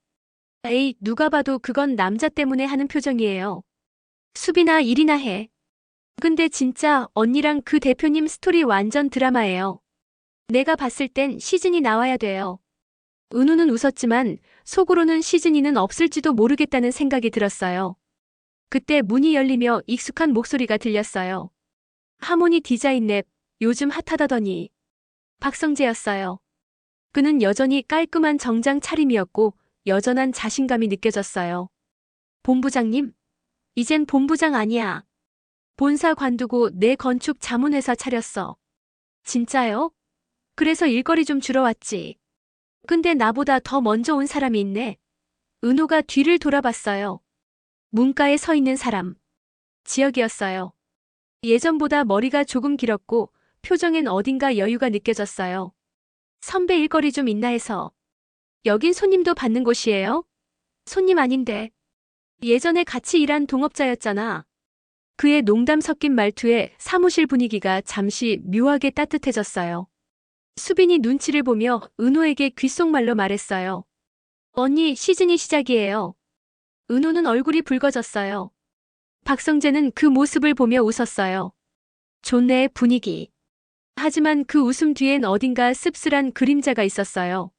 S2: 에이, 누가 봐도 그건 남자 때문에 하는 표정이에요. 수빈아, 일이나 해. 근데 진짜 언니랑 그 대표님 스토리 완전 드라마예요. 내가 봤을 땐 시즌이 나와야 돼요. 은우는 웃었지만 속으로는 시즌이는 없을지도 모르겠다는 생각이 들었어요. 그때 문이 열리며 익숙한 목소리가 들렸어요. 하모니 디자인 랩, 요즘 핫하다더니. 박성재였어요. 그는 여전히 깔끔한 정장 차림이었고 여전한 자신감이 느껴졌어요. 본부장님? 이젠 본부장 아니야. 본사 관두고 내 건축 자문회사 차렸어. 진짜요? 그래서 일거리 좀 줄어왔지. 근데 나보다 더 먼저 온 사람이 있네. 은호가 뒤를 돌아봤어요. 문가에 서 있는 사람. 지역이었어요. 예전보다 머리가 조금 길었고 표정엔 어딘가 여유가 느껴졌어요. 선배 일거리 좀 있나 해서. 여긴 손님도 받는 곳이에요? 손님 아닌데. 예전에 같이 일한 동업자였잖아. 그의 농담 섞인 말투에 사무실 분위기가 잠시 묘하게 따뜻해졌어요. 수빈이 눈치를 보며 은호에게 귓속말로 말했어요. 언니, 시즌이 시작이에요. 은호는 얼굴이 붉어졌어요. 박성재는 그 모습을 보며 웃었어요. 좋네, 분위기. 하지만 그 웃음 뒤엔 어딘가 씁쓸한 그림자가 있었어요.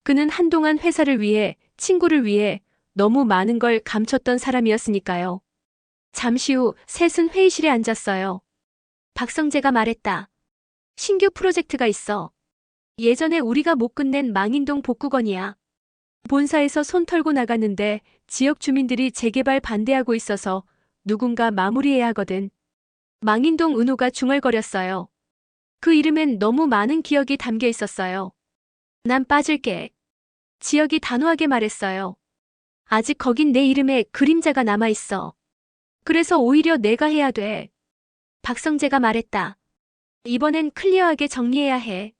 S2: 그는 한동안 회사를 위해, 친구를 위해, 너무 많은 걸 감췄던 사람이었으니까요. 잠시 후 셋은 회의실에 앉았어요. 박성재가 말했다. 신규 프로젝트가 있어. 예전에 우리가 못 끝낸 망인동 복구건이야. 본사에서 손 털고 나갔는데 지역 주민들이 재개발 반대하고 있어서 누군가 마무리해야 하거든. 망인동 은호가 중얼거렸어요. 그 이름엔 너무 많은 기억이 담겨 있었어요. 난 빠질게. 지역이 단호하게 말했어요. 아직 거긴 내 이름에 그림자가 남아있어. 그래서 오히려 내가 해야 돼. 박성재가 말했다. 이번엔 클리어하게 정리해야 해.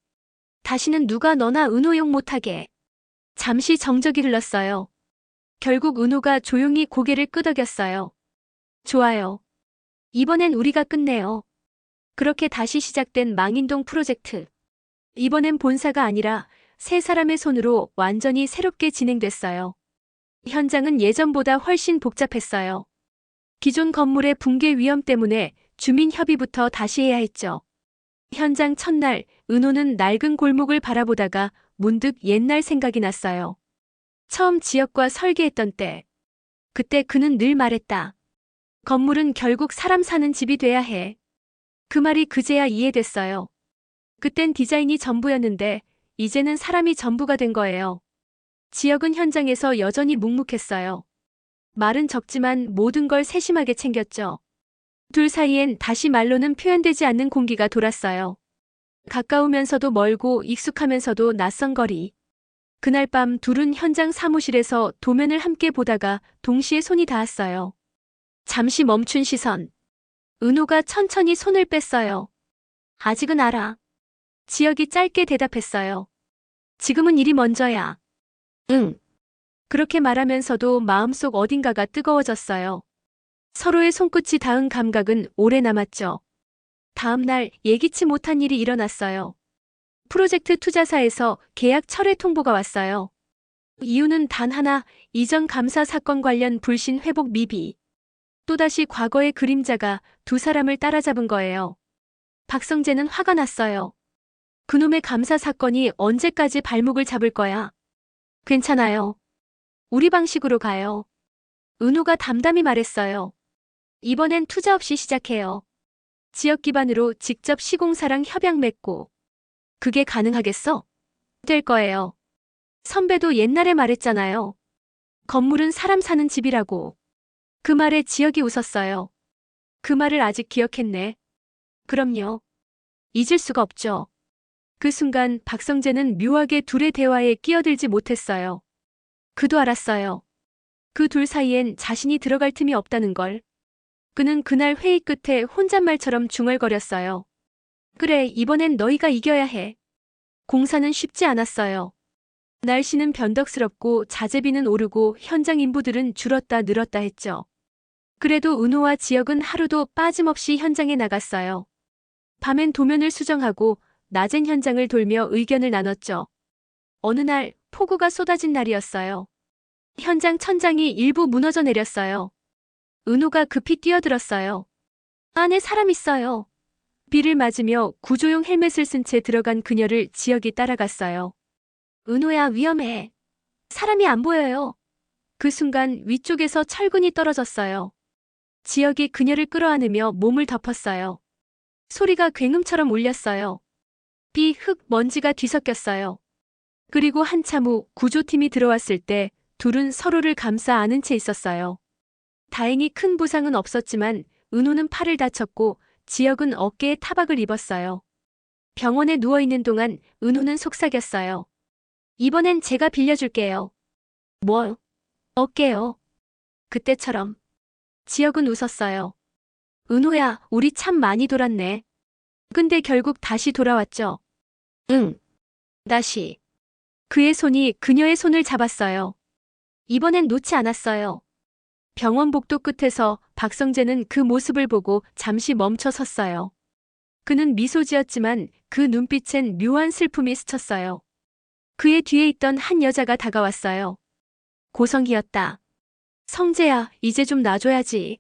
S2: 다시는 누가 너나 은호 욕 못하게. 잠시 정적이 흘렀어요. 결국 은호가 조용히 고개를 끄덕였어요. 좋아요. 이번엔 우리가 끝내요. 그렇게 다시 시작된 망인동 프로젝트. 이번엔 본사가 아니라 세 사람의 손으로 완전히 새롭게 진행됐어요. 현장은 예전보다 훨씬 복잡했어요. 기존 건물의 붕괴 위험 때문에 주민 협의부터 다시 해야 했죠. 현장 첫날, 은호는 낡은 골목을 바라보다가 문득 옛날 생각이 났어요. 처음 지역과 설계했던 때. 그때 그는 늘 말했다. 건물은 결국 사람 사는 집이 돼야 해. 그 말이 그제야 이해됐어요. 그땐 디자인이 전부였는데 이제는 사람이 전부가 된 거예요. 지역은 현장에서 여전히 묵묵했어요. 말은 적지만 모든 걸 세심하게 챙겼죠. 둘 사이엔 다시 말로는 표현되지 않는 공기가 돌았어요. 가까우면서도 멀고 익숙하면서도 낯선 거리. 그날 밤 둘은 현장 사무실에서 도면을 함께 보다가 동시에 손이 닿았어요. 잠시 멈춘 시선. 은호가 천천히 손을 뺐어요. 아직은 알아. 지역이 짧게 대답했어요. 지금은 일이 먼저야. 응. 그렇게 말하면서도 마음속 어딘가가 뜨거워졌어요. 서로의 손끝이 닿은 감각은 오래 남았죠. 다음 날 예기치 못한 일이 일어났어요. 프로젝트 투자사에서 계약 철회 통보가 왔어요. 이유는 단 하나, 이전 감사 사건 관련 불신 회복 미비. 또다시 과거의 그림자가 두 사람을 따라잡은 거예요. 박성재는 화가 났어요. 그놈의 감사 사건이 언제까지 발목을 잡을 거야? 괜찮아요. 우리 방식으로 가요. 은호가 담담히 말했어요. 이번엔 투자 없이 시작해요. 지역 기반으로 직접 시공사랑 협약 맺고. 그게 가능하겠어? 될 거예요. 선배도 옛날에 말했잖아요. 건물은 사람 사는 집이라고. 그 말에 지역이 웃었어요. 그 말을 아직 기억했네. 그럼요. 잊을 수가 없죠. 그 순간 박성재는 묘하게 둘의 대화에 끼어들지 못했어요. 그도 알았어요. 그 둘 사이엔 자신이 들어갈 틈이 없다는 걸. 그는 그날 회의 끝에 혼잣말처럼 중얼거렸어요. 그래, 이번엔 너희가 이겨야 해. 공사는 쉽지 않았어요. 날씨는 변덕스럽고 자재비는 오르고 현장 인부들은 줄었다 늘었다 했죠. 그래도 은호와 지역은 하루도 빠짐없이 현장에 나갔어요. 밤엔 도면을 수정하고 낮엔 현장을 돌며 의견을 나눴죠. 어느 날 폭우가 쏟아진 날이었어요. 현장 천장이 일부 무너져 내렸어요. 은호가 급히 뛰어들었어요. 안에 사람 있어요. 비를 맞으며 구조용 헬멧을 쓴 채 들어간 그녀를 지역이 따라갔어요. 은호야, 위험해. 사람이 안 보여요. 그 순간 위쪽에서 철근이 떨어졌어요. 지역이 그녀를 끌어안으며 몸을 덮었어요. 소리가 굉음처럼 울렸어요. 비, 흙, 먼지가 뒤섞였어요. 그리고 한참 후 구조팀이 들어왔을 때 둘은 서로를 감싸 안은 채 있었어요. 다행히 큰 부상은 없었지만 은호는 팔을 다쳤고 지역은 어깨에 타박을 입었어요. 병원에 누워있는 동안 은호는 속삭였어요. 이번엔 제가 빌려줄게요. 뭐? 어깨요. 그때처럼. 지역은 웃었어요. 은호야, 우리 참 많이 돌았네. 근데 결국 다시 돌아왔죠. 응. 다시. 그의 손이 그녀의 손을 잡았어요. 이번엔 놓지 않았어요. 병원 복도 끝에서 박성재는 그 모습을 보고 잠시 멈춰 섰어요. 그는 미소 지었지만 그 눈빛엔 묘한 슬픔이 스쳤어요. 그의 뒤에 있던 한 여자가 다가왔어요. 고성희였다. 성재야, 이제 좀 놔줘야지.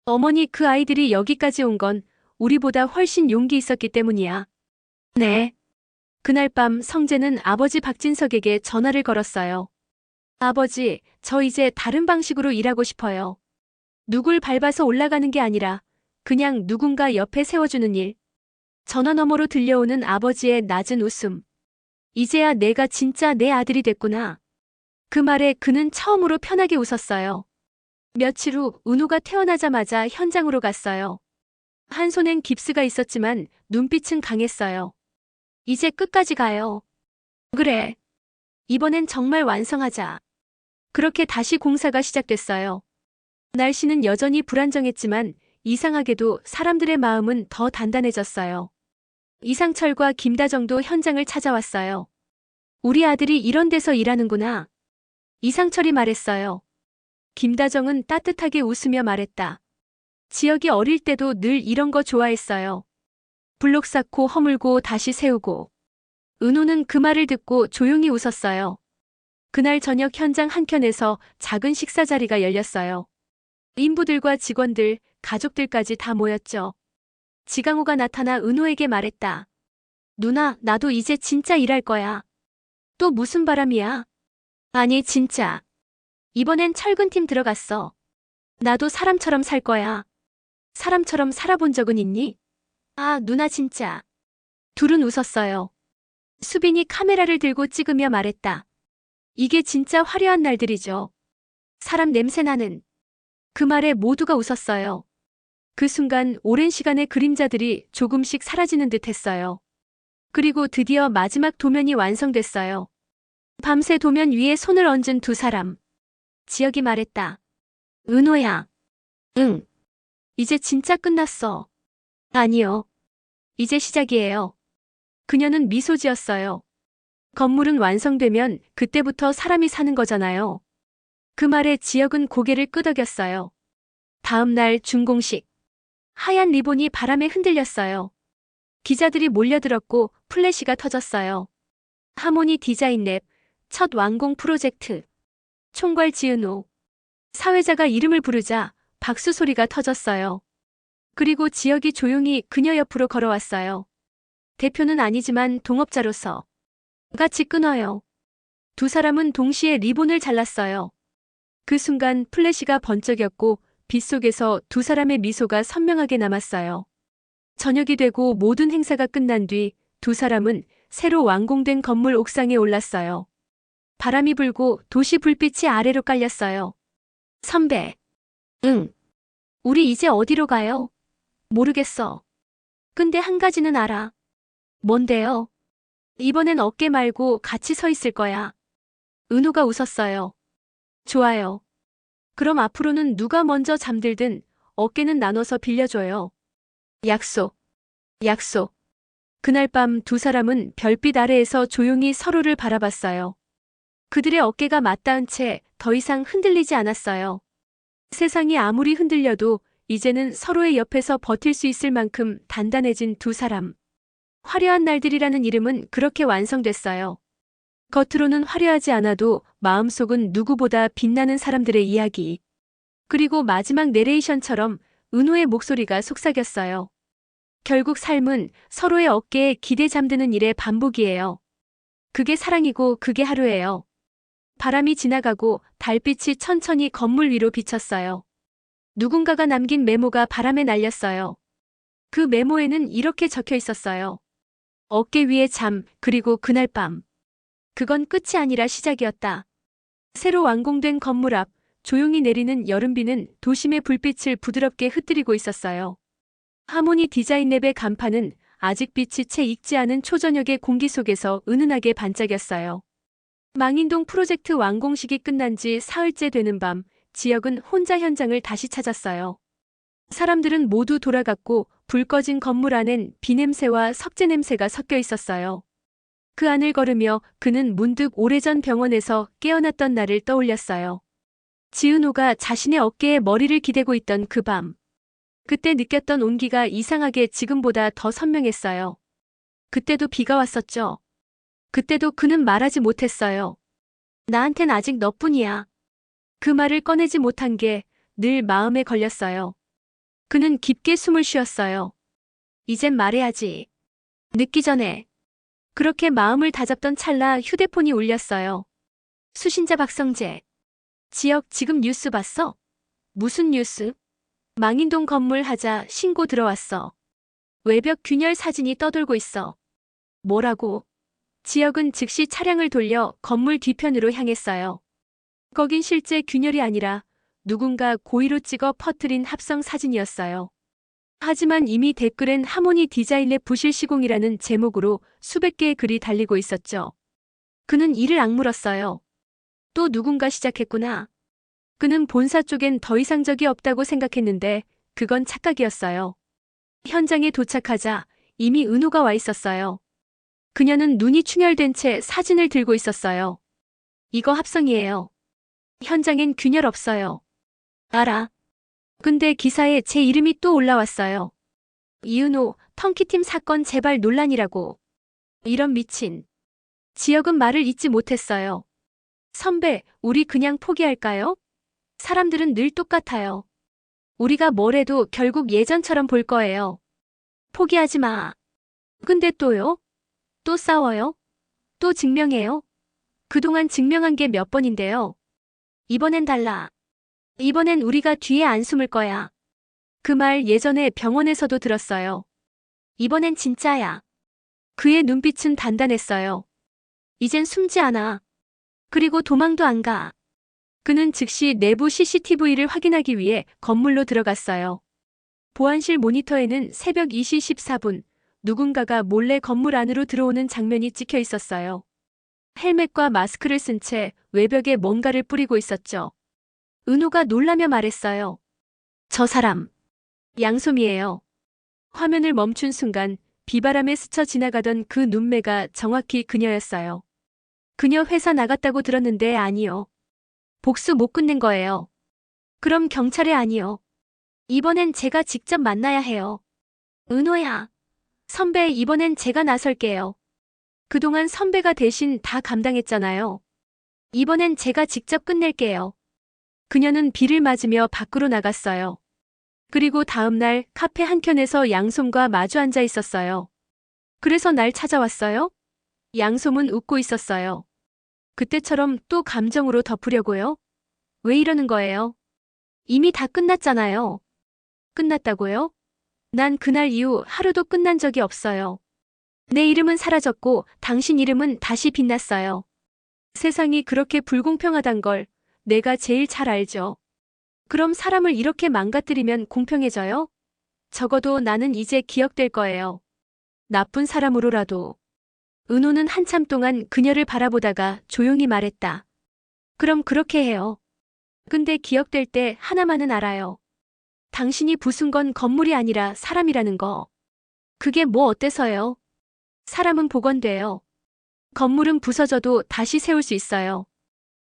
S2: 어머니, 그 아이들이 여기까지 온 건 우리보다 훨씬 용기 있었기 때문이야. 네. 그날 밤 성재는 아버지 박진석에게 전화를 걸었어요. 아버지, 저 이제 다른 방식으로 일하고 싶어요. 누굴 밟아서 올라가는 게 아니라 그냥 누군가 옆에 세워주는 일. 전화 너머로 들려오는 아버지의 낮은 웃음. 이제야 내가 진짜 내 아들이 됐구나. 그 말에 그는 처음으로 편하게 웃었어요. 며칠 후 은우가 태어나자마자 현장으로 갔어요. 한 손엔 깁스가 있었지만 눈빛은 강했어요. 이제 끝까지 가요. 그래. 이번엔 정말 완성하자. 그렇게 다시 공사가 시작됐어요. 날씨는 여전히 불안정했지만 이상하게도 사람들의 마음은 더 단단해졌어요. 이상철과 김다정도 현장을 찾아왔어요. 우리 아들이 이런 데서 일하는구나. 이상철이 말했어요. 김다정은 따뜻하게 웃으며 말했다. 지혁이 어릴 때도 늘 이런 거 좋아했어요. 블록 쌓고 허물고 다시 세우고. 은호는 그 말을 듣고 조용히 웃었어요. 그날 저녁 현장 한켠에서 작은 식사 자리가 열렸어요. 인부들과 직원들, 가족들까지 다 모였죠. 지강호가 나타나 은호에게 말했다. 누나, 나도 이제 진짜 일할 거야. 또 무슨 바람이야? 아니, 진짜. 이번엔 철근팀 들어갔어. 나도 사람처럼 살 거야. 사람처럼 살아본 적은 있니? 아, 누나 진짜. 둘은 웃었어요. 수빈이 카메라를 들고 찍으며 말했다. 이게 진짜 화려한 날들이죠. 사람 냄새 나는. 그 말에 모두가 웃었어요. 그 순간 오랜 시간의 그림자들이 조금씩 사라지는 듯 했어요. 그리고 드디어 마지막 도면이 완성됐어요. 밤새 도면 위에 손을 얹은 두 사람. 지혁이 말했다. 은호야. 응. 이제 진짜 끝났어. 아니요. 이제 시작이에요. 그녀는 미소 지었어요. 건물은 완성되면 그때부터 사람이 사는 거잖아요. 그 말에 지혁은 고개를 끄덕였어요. 다음 날 준공식. 하얀 리본이 바람에 흔들렸어요. 기자들이 몰려들었고 플래시가 터졌어요. 하모니 디자인 랩, 첫 완공 프로젝트. 총괄 지은호. 사회자가 이름을 부르자 박수 소리가 터졌어요. 그리고 지혁이 조용히 그녀 옆으로 걸어왔어요. 대표는 아니지만 동업자로서. 같이 끊어요. 두 사람은 동시에 리본을 잘랐어요. 그 순간 플래시가 번쩍였고 빛 속에서 두 사람의 미소가 선명하게 남았어요. 저녁이 되고 모든 행사가 끝난 뒤 두 사람은 새로 완공된 건물 옥상에 올랐어요. 바람이 불고 도시 불빛이 아래로 깔렸어요. 선배. 응. 우리 이제 어디로 가요? 모르겠어. 근데 한 가지는 알아. 뭔데요? 이번엔 어깨 말고 같이 서 있을 거야. 은호가 웃었어요. 좋아요. 그럼 앞으로는 누가 먼저 잠들든 어깨는 나눠서 빌려줘요. 약속. 약속. 그날 밤 두 사람은 별빛 아래에서 조용히 서로를 바라봤어요. 그들의 어깨가 맞닿은 채 더 이상 흔들리지 않았어요. 세상이 아무리 흔들려도 이제는 서로의 옆에서 버틸 수 있을 만큼 단단해진 두 사람. 화려한 날들이라는 이름은 그렇게 완성됐어요. 겉으로는 화려하지 않아도 마음속은 누구보다 빛나는 사람들의 이야기. 그리고 마지막 내레이션처럼 은호의 목소리가 속삭였어요. 결국 삶은 서로의 어깨에 기대 잠드는 일의 반복이에요. 그게 사랑이고 그게 하루예요. 바람이 지나가고 달빛이 천천히 건물 위로 비쳤어요. 누군가가 남긴 메모가 바람에 날렸어요. 그 메모에는 이렇게 적혀 있었어요. 어깨 위에 잠, 그리고 그날 밤. 그건 끝이 아니라 시작이었다. 새로 완공된 건물 앞, 조용히 내리는 여름비는 도심의 불빛을 부드럽게 흩뜨리고 있었어요. 하모니 디자인 랩의 간판은 아직 빛이 채 익지 않은 초저녁의 공기 속에서 은은하게 반짝였어요. 망인동 프로젝트 완공식이 끝난 지 사흘째 되는 밤, 지혁은 혼자 현장을 다시 찾았어요. 사람들은 모두 돌아갔고 불 꺼진 건물 안엔 비냄새와 석재 냄새가 섞여 있었어요. 그 안을 걸으며 그는 문득 오래전 병원에서 깨어났던 날을 떠올렸어요. 지은호가 자신의 어깨에 머리를 기대고 있던 그 밤. 그때 느꼈던 온기가 이상하게 지금보다 더 선명했어요. 그때도 비가 왔었죠. 그때도 그는 말하지 못했어요. 나한텐 아직 너뿐이야. 그 말을 꺼내지 못한 게 늘 마음에 걸렸어요. 그는 깊게 숨을 쉬었어요. 이젠 말해야지. 늦기 전에. 그렇게 마음을 다잡던 찰나 휴대폰이 울렸어요. 수신자 박성재. 지역 지금 뉴스 봤어? 무슨 뉴스? 망인동 건물 하자 신고 들어왔어. 외벽 균열 사진이 떠돌고 있어. 뭐라고? 지역은 즉시 차량을 돌려 건물 뒤편으로 향했어요. 거긴 실제 균열이 아니라 누군가 고의로 찍어 퍼뜨린 합성 사진이었어요. 하지만 이미 댓글엔 하모니 디자인의 부실 시공이라는 제목으로 수백 개의 글이 달리고 있었죠. 그는 이를 악물었어요. 또 누군가 시작했구나. 그는 본사 쪽엔 더 이상 적이 없다고 생각했는데 그건 착각이었어요. 현장에 도착하자 이미 은호가 와 있었어요. 그녀는 눈이 충혈된 채 사진을 들고 있었어요. 이거 합성이에요. 현장엔 균열 없어요. 알아. 근데 기사에 제 이름이 또 올라왔어요. 이은호, 턴키팀 사건 재발 논란이라고. 이런 미친. 지역은 말을 잇지 못했어요. 선배, 우리 그냥 포기할까요? 사람들은 늘 똑같아요. 우리가 뭘 해도 결국 예전처럼 볼 거예요. 포기하지 마. 근데 또요? 또 싸워요? 또 증명해요? 그동안 증명한 게 몇 번인데요. 이번엔 달라. 이번엔 우리가 뒤에 안 숨을 거야. 그 말 예전에 병원에서도 들었어요. 이번엔 진짜야. 그의 눈빛은 단단했어요. 이젠 숨지 않아. 그리고 도망도 안 가. 그는 즉시 내부 CCTV를 확인하기 위해 건물로 들어갔어요. 보안실 모니터에는 새벽 2시 14분, 누군가가 몰래 건물 안으로 들어오는 장면이 찍혀 있었어요. 헬멧과 마스크를 쓴 채 외벽에 뭔가를 뿌리고 있었죠. 은호가 놀라며 말했어요. 저 사람, 양솜이에요. 화면을 멈춘 순간 비바람에 스쳐 지나가던 그 눈매가 정확히 그녀였어요. 그녀 회사 나갔다고 들었는데 아니요. 복수 못 끝낸 거예요. 그럼 경찰에 아니요. 이번엔 제가 직접 만나야 해요. 은호야. 선배, 이번엔 제가 나설게요. 그동안 선배가 대신 다 감당했잖아요. 이번엔 제가 직접 끝낼게요. 그녀는 비를 맞으며 밖으로 나갔어요. 그리고 다음 날 카페 한켠에서 양솜과 마주 앉아 있었어요. 그래서 날 찾아왔어요? 양솜은 웃고 있었어요. 그때처럼 또 감정으로 덮으려고요? 왜 이러는 거예요? 이미 다 끝났잖아요. 끝났다고요? 난 그날 이후 하루도 끝난 적이 없어요. 내 이름은 사라졌고 당신 이름은 다시 빛났어요. 세상이 그렇게 불공평하단 걸 내가 제일 잘 알죠. 그럼 사람을 이렇게 망가뜨리면 공평해져요? 적어도 나는 이제 기억될 거예요. 나쁜 사람으로라도. 은호는 한참 동안 그녀를 바라보다가 조용히 말했다. 그럼 그렇게 해요. 근데 기억될 때 하나만은 알아요. 당신이 부순 건 건물이 아니라 사람이라는 거. 그게 뭐 어때서요? 사람은 복원돼요. 건물은 부서져도 다시 세울 수 있어요.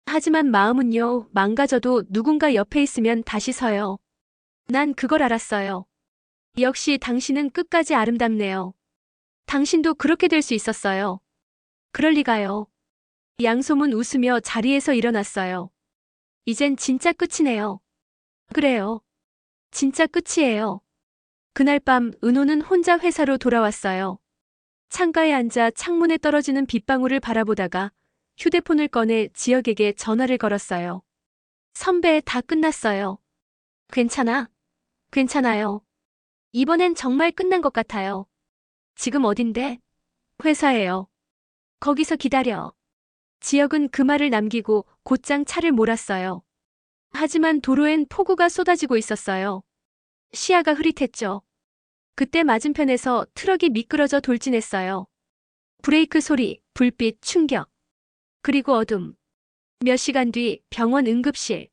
S2: 하지만 마음은요, 망가져도 누군가 옆에 있으면 다시 서요. 난 그걸 알았어요. 역시 당신은 끝까지 아름답네요. 당신도 그렇게 될 수 있었어요. 그럴 리가요. 양솜은 웃으며 자리에서 일어났어요. 이젠 진짜 끝이네요. 그래요. 진짜 끝이에요. 그날 밤 은호는 혼자 회사로 돌아왔어요. 창가에 앉아 창문에 떨어지는 빗방울을 바라보다가 휴대폰을 꺼내 지역에게 전화를 걸었어요. 선배, 다 끝났어요. 괜찮아? 괜찮아요. 이번엔 정말 끝난 것 같아요. 지금 어딘데? 회사예요. 거기서 기다려. 지역은 그 말을 남기고 곧장 차를 몰았어요. 하지만 도로엔 폭우가 쏟아지고 있었어요. 시야가 흐릿했죠. 그때 맞은편에서 트럭이 미끄러져 돌진했어요. 브레이크 소리, 불빛, 충격. 그리고 어둠. 몇 시간 뒤 병원 응급실.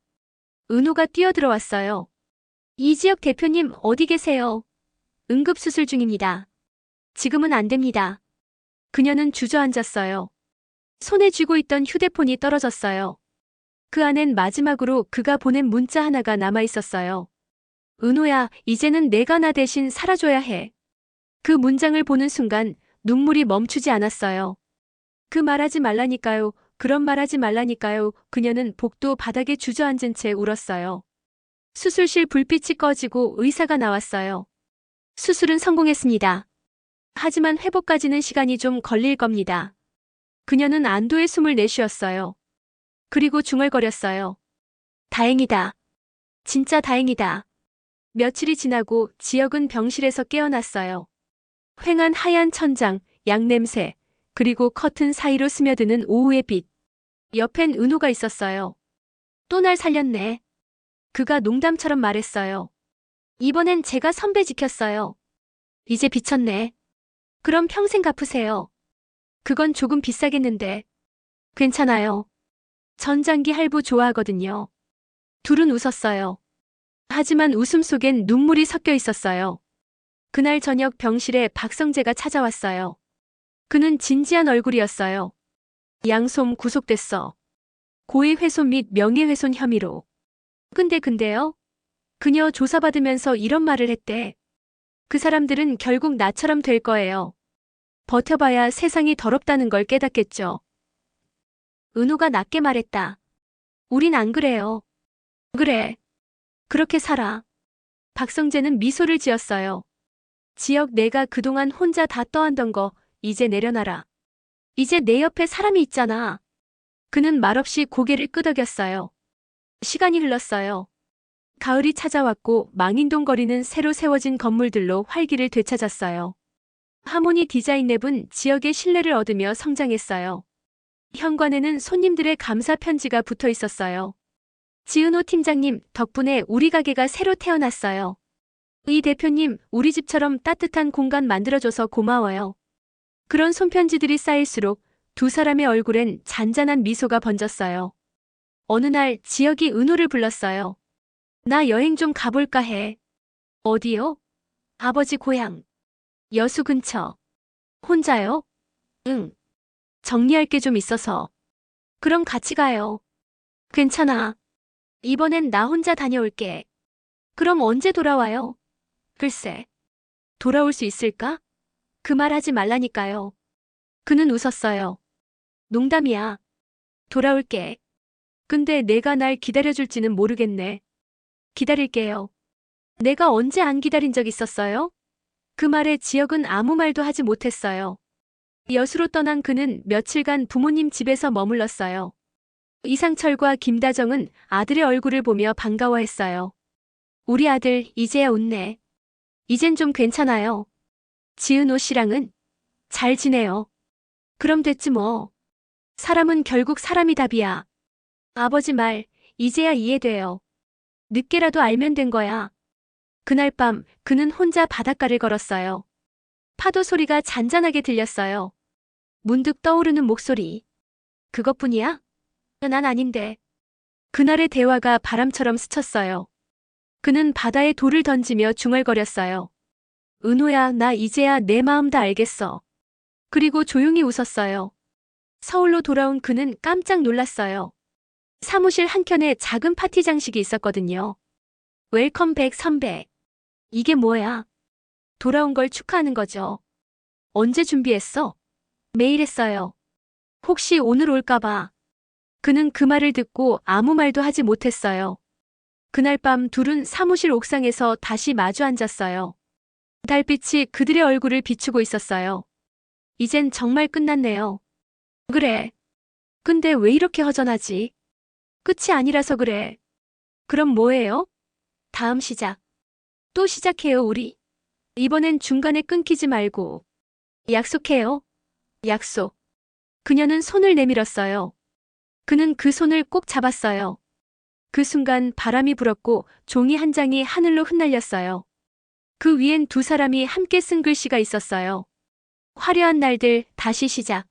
S2: 은호가 뛰어들어왔어요. 이지역 대표님 어디 계세요? 응급수술 중입니다. 지금은 안 됩니다. 그녀는 주저앉았어요. 손에 쥐고 있던 휴대폰이 떨어졌어요. 그 안엔 마지막으로 그가 보낸 문자 하나가 남아있었어요. 은호야, 이제는 내가 나 대신 살아줘야 해. 그 문장을 보는 순간 눈물이 멈추지 않았어요. 그 말하지 말라니까요. 그런 말하지 말라니까요. 그녀는 복도 바닥에 주저앉은 채 울었어요. 수술실 불빛이 꺼지고 의사가 나왔어요. 수술은 성공했습니다. 하지만 회복까지는 시간이 좀 걸릴 겁니다. 그녀는 안도의 숨을 내쉬었어요. 그리고 중얼거렸어요. 다행이다. 진짜 다행이다. 며칠이 지나고 지혁은 병실에서 깨어났어요. 휑한 하얀 천장, 양냄새, 그리고 커튼 사이로 스며드는 오후의 빛. 옆엔 은호가 있었어요. 또 날 살렸네. 그가 농담처럼 말했어요. 이번엔 제가 선배 지켰어요. 이제 비쳤네. 그럼 평생 갚으세요. 그건 조금 비싸겠는데. 괜찮아요. 전장기 할부 좋아하거든요. 둘은 웃었어요. 하지만 웃음 속엔 눈물이 섞여 있었어요. 그날 저녁 병실에 박성재가 찾아왔어요. 그는 진지한 얼굴이었어요. 양솜 구속됐어. 고의훼손 및 명예훼손 혐의로. 근데요? 그녀 조사받으면서 이런 말을 했대. 그 사람들은 결국 나처럼 될 거예요. 버텨봐야 세상이 더럽다는 걸 깨닫겠죠. 은호가 낮게 말했다. 우린 안 그래요. 그래. 그렇게 살아. 박성재는 미소를 지었어요. 지혁, 내가 그동안 혼자 다 떠안던 거 이제 내려놔라. 이제 내 옆에 사람이 있잖아. 그는 말없이 고개를 끄덕였어요. 시간이 흘렀어요. 가을이 찾아왔고 망인동거리는 새로 세워진 건물들로 활기를 되찾았어요. 하모니 디자인랩은 지역의 신뢰를 얻으며 성장했어요. 현관에는 손님들의 감사 편지가 붙어 있었어요. 지은호 팀장님, 덕분에 우리 가게가 새로 태어났어요. 이 대표님, 우리 집처럼 따뜻한 공간 만들어줘서 고마워요. 그런 손편지들이 쌓일수록 두 사람의 얼굴엔 잔잔한 미소가 번졌어요. 어느 날 지혁이 은호를 불렀어요. 나 여행 좀 가볼까 해. 어디요? 아버지 고향. 여수 근처. 혼자요? 응. 정리할 게 좀 있어서. 그럼 같이 가요. 괜찮아. 이번엔 나 혼자 다녀올게. 그럼 언제 돌아와요? 글쎄. 돌아올 수 있을까? 그 말 하지 말라니까요. 그는 웃었어요. 농담이야. 돌아올게. 근데 내가 날 기다려줄지는 모르겠네. 기다릴게요. 내가 언제 안 기다린 적 있었어요? 그 말에 지혁은 아무 말도 하지 못했어요. 여수로 떠난 그는 며칠간 부모님 집에서 머물렀어요. 이상철과 김다정은 아들의 얼굴을 보며 반가워했어요. 우리 아들 이제야 웃네. 이젠 좀 괜찮아요. 지은호 씨랑은 잘 지내요. 그럼 됐지 뭐. 사람은 결국 사람이 답이야. 아버지 말 이제야 이해돼요. 늦게라도 알면 된 거야. 그날 밤 그는 혼자 바닷가를 걸었어요. 파도 소리가 잔잔하게 들렸어요. 문득 떠오르는 목소리. 그것뿐이야? 난 아닌데. 그날의 대화가 바람처럼 스쳤어요. 그는 바다에 돌을 던지며 중얼거렸어요. 은호야, 나 이제야 내 마음 다 알겠어. 그리고 조용히 웃었어요. 서울로 돌아온 그는 깜짝 놀랐어요. 사무실 한켠에 작은 파티 장식이 있었거든요. 웰컴백 선배. 이게 뭐야? 돌아온 걸 축하하는 거죠. 언제 준비했어? 매일 했어요. 혹시 오늘 올까봐. 그는 그 말을 듣고 아무 말도 하지 못했어요. 그날 밤 둘은 사무실 옥상에서 다시 마주 앉았어요. 달빛이 그들의 얼굴을 비추고 있었어요. 이젠 정말 끝났네요. 그래. 근데 왜 이렇게 허전하지? 끝이 아니라서 그래. 그럼 뭐예요? 다음 시작. 또 시작해요, 우리. 이번엔 중간에 끊기지 말고. 약속해요. 약속. 그녀는 손을 내밀었어요. 그는 그 손을 꼭 잡았어요. 그 순간 바람이 불었고 종이 한 장이 하늘로 흩날렸어요. 그 위엔 두 사람이 함께 쓴 글씨가 있었어요. 화려한 날들 다시 시작.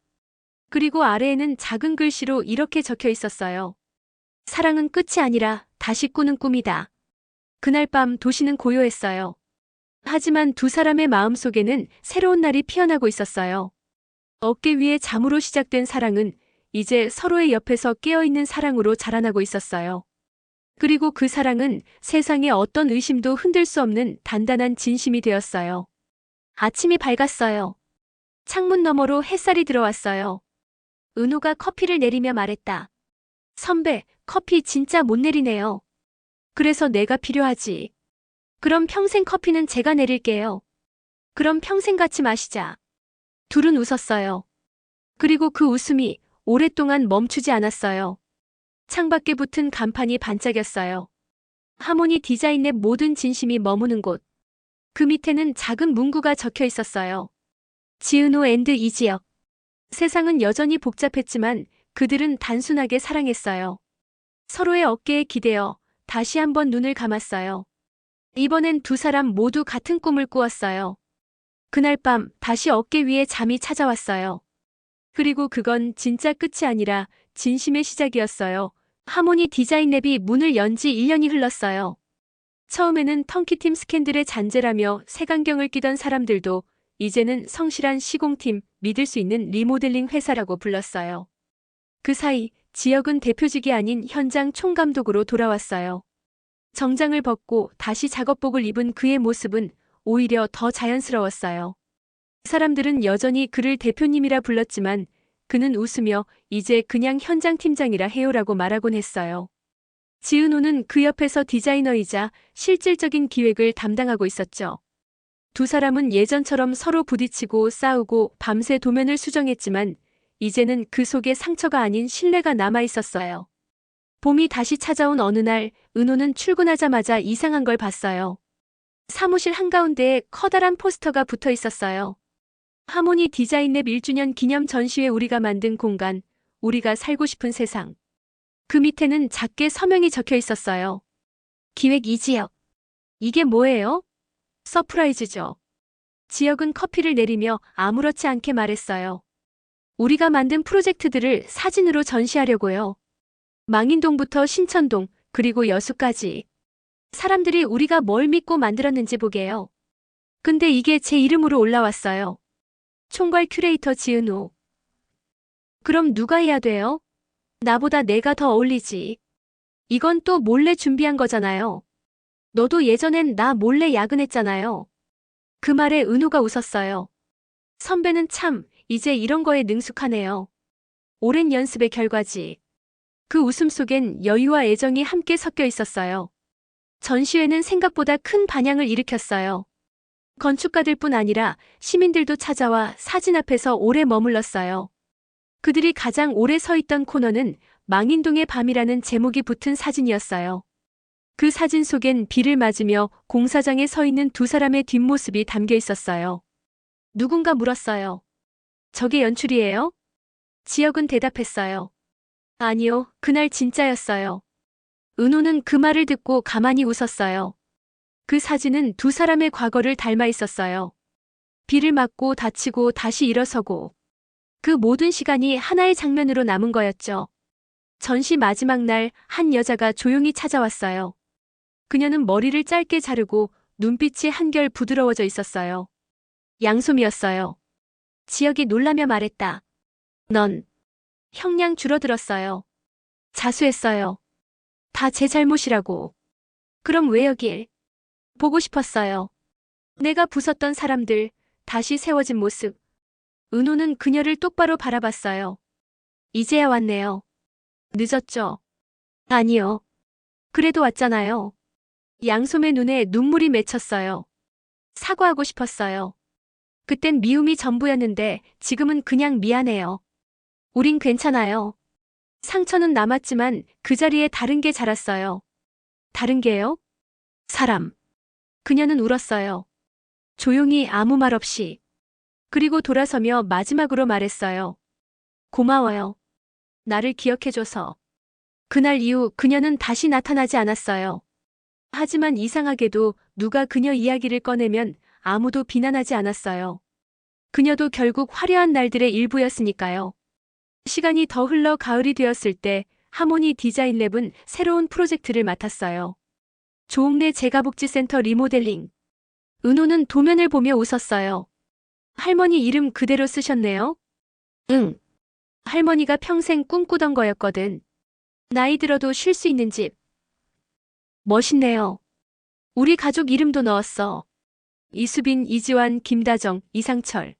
S2: 그리고 아래에는 작은 글씨로 이렇게 적혀 있었어요. 사랑은 끝이 아니라 다시 꾸는 꿈이다. 그날 밤 도시는 고요했어요. 하지만 두 사람의 마음속에는 새로운 날이 피어나고 있었어요. 어깨 위에 잠으로 시작된 사랑은 이제 서로의 옆에서 깨어있는 사랑으로 자라나고 있었어요. 그리고 그 사랑은 세상의 어떤 의심도 흔들 수 없는 단단한 진심이 되었어요. 아침이 밝았어요. 창문 너머로 햇살이 들어왔어요. 은호가 커피를 내리며 말했다. 선배, 커피 진짜 못 내리네요. 그래서 내가 필요하지. 그럼 평생 커피는 제가 내릴게요. 그럼 평생 같이 마시자. 둘은 웃었어요. 그리고 그 웃음이 오랫동안 멈추지 않았어요. 창밖에 붙은 간판이 반짝였어요. 하모니 디자인랩 모든 진심이 머무는 곳. 그 밑에는 작은 문구가 적혀 있었어요. 지은호 앤드 이지혁. 세상은 여전히 복잡했지만 그들은 단순하게 사랑했어요. 서로의 어깨에 기대어 다시 한번 눈을 감았어요. 이번엔 두 사람 모두 같은 꿈을 꾸었어요. 그날 밤 다시 어깨 위에 잠이 찾아왔어요. 그리고 그건 진짜 끝이 아니라 진심의 시작이었어요. 하모니 디자인랩이 문을 연 지 1년이 흘렀어요. 처음에는 턴키팀 스캔들의 잔재라며 색안경을 끼던 사람들도 이제는 성실한 시공팀, 믿을 수 있는 리모델링 회사라고 불렀어요. 그 사이 지혁은 대표직이 아닌 현장 총감독으로 돌아왔어요. 정장을 벗고 다시 작업복을 입은 그의 모습은 오히려 더 자연스러웠어요. 사람들은 여전히 그를 대표님이라 불렀지만 그는 웃으며 이제 그냥 현장 팀장이라 해요라고 말하곤 했어요. 지은호는 그 옆에서 디자이너이자 실질적인 기획을 담당하고 있었죠. 두 사람은 예전처럼 서로 부딪히고 싸우고 밤새 도면을 수정했지만 이제는 그 속에 상처가 아닌 신뢰가 남아 있었어요. 봄이 다시 찾아온 어느 날 은호는 출근하자마자 이상한 걸 봤어요. 사무실 한가운데에 커다란 포스터가 붙어 있었어요. 하모니 디자인랩 1주년 기념 전시회 우리가 만든 공간, 우리가 살고 싶은 세상. 그 밑에는 작게 서명이 적혀 있었어요. 기획 이지혁. 이게 뭐예요? 서프라이즈죠. 지혁은 커피를 내리며 아무렇지 않게 말했어요. 우리가 만든 프로젝트들을 사진으로 전시하려고요. 망인동부터 신천동, 그리고 여수까지. 사람들이 우리가 뭘 믿고 만들었는지 보게요. 근데 이게 제 이름으로 올라왔어요. 총괄 큐레이터 지은호. 그럼 누가 해야 돼요? 나보다 내가 더 어울리지. 이건 또 몰래 준비한 거잖아요. 너도 예전엔 나 몰래 야근했잖아요. 그 말에 은호가 웃었어요. 선배는 참 이제 이런 거에 능숙하네요. 오랜 연습의 결과지. 그 웃음 속엔 여유와 애정이 함께 섞여 있었어요. 전시회는 생각보다 큰 반향을 일으켰어요. 건축가들뿐 아니라 시민들도 찾아와 사진 앞에서 오래 머물렀어요. 그들이 가장 오래 서 있던 코너는 망인동의 밤이라는 제목이 붙은 사진이었어요. 그 사진 속엔 비를 맞으며 공사장에 서 있는 두 사람의 뒷모습이 담겨 있었어요. 누군가 물었어요. 저게 연출이에요? 지혁은 대답했어요. 아니요, 그날 진짜였어요. 은호는 그 말을 듣고 가만히 웃었어요. 그 사진은 두 사람의 과거를 닮아 있었어요. 비를 맞고 다치고 다시 일어서고 그 모든 시간이 하나의 장면으로 남은 거였죠. 전시 마지막 날 한 여자가 조용히 찾아왔어요. 그녀는 머리를 짧게 자르고 눈빛이 한결 부드러워져 있었어요. 양솜이었어요. 지혁이 놀라며 말했다. 넌 형량 줄어들었어요. 자수했어요. 다 제 잘못이라고. 그럼 왜 여길? 보고 싶었어요. 내가 부쉈던 사람들, 다시 세워진 모습. 은호는 그녀를 똑바로 바라봤어요. 이제야 왔네요. 늦었죠? 아니요. 그래도 왔잖아요. 양솜의 눈에 눈물이 맺혔어요. 사과하고 싶었어요. 그땐 미움이 전부였는데 지금은 그냥 미안해요. 우린 괜찮아요. 상처는 남았지만 그 자리에 다른 게 자랐어요. 다른 게요? 사람. 그녀는 울었어요. 조용히 아무 말 없이. 그리고 돌아서며 마지막으로 말했어요. 고마워요. 나를 기억해줘서. 그날 이후 그녀는 다시 나타나지 않았어요. 하지만 이상하게도 누가 그녀 이야기를 꺼내면 아무도 비난하지 않았어요. 그녀도 결국 화려한 날들의 일부였으니까요. 시간이 더 흘러 가을이 되었을 때 하모니 디자인랩은 새로운 프로젝트를 맡았어요. 조옥래 재가복지센터 리모델링. 은호는 도면을 보며 웃었어요. 할머니 이름 그대로 쓰셨네요? 응. 할머니가 평생 꿈꾸던 거였거든. 나이 들어도 쉴 수 있는 집. 멋있네요. 우리 가족 이름도 넣었어. 이수빈, 이지환, 김다정, 이상철.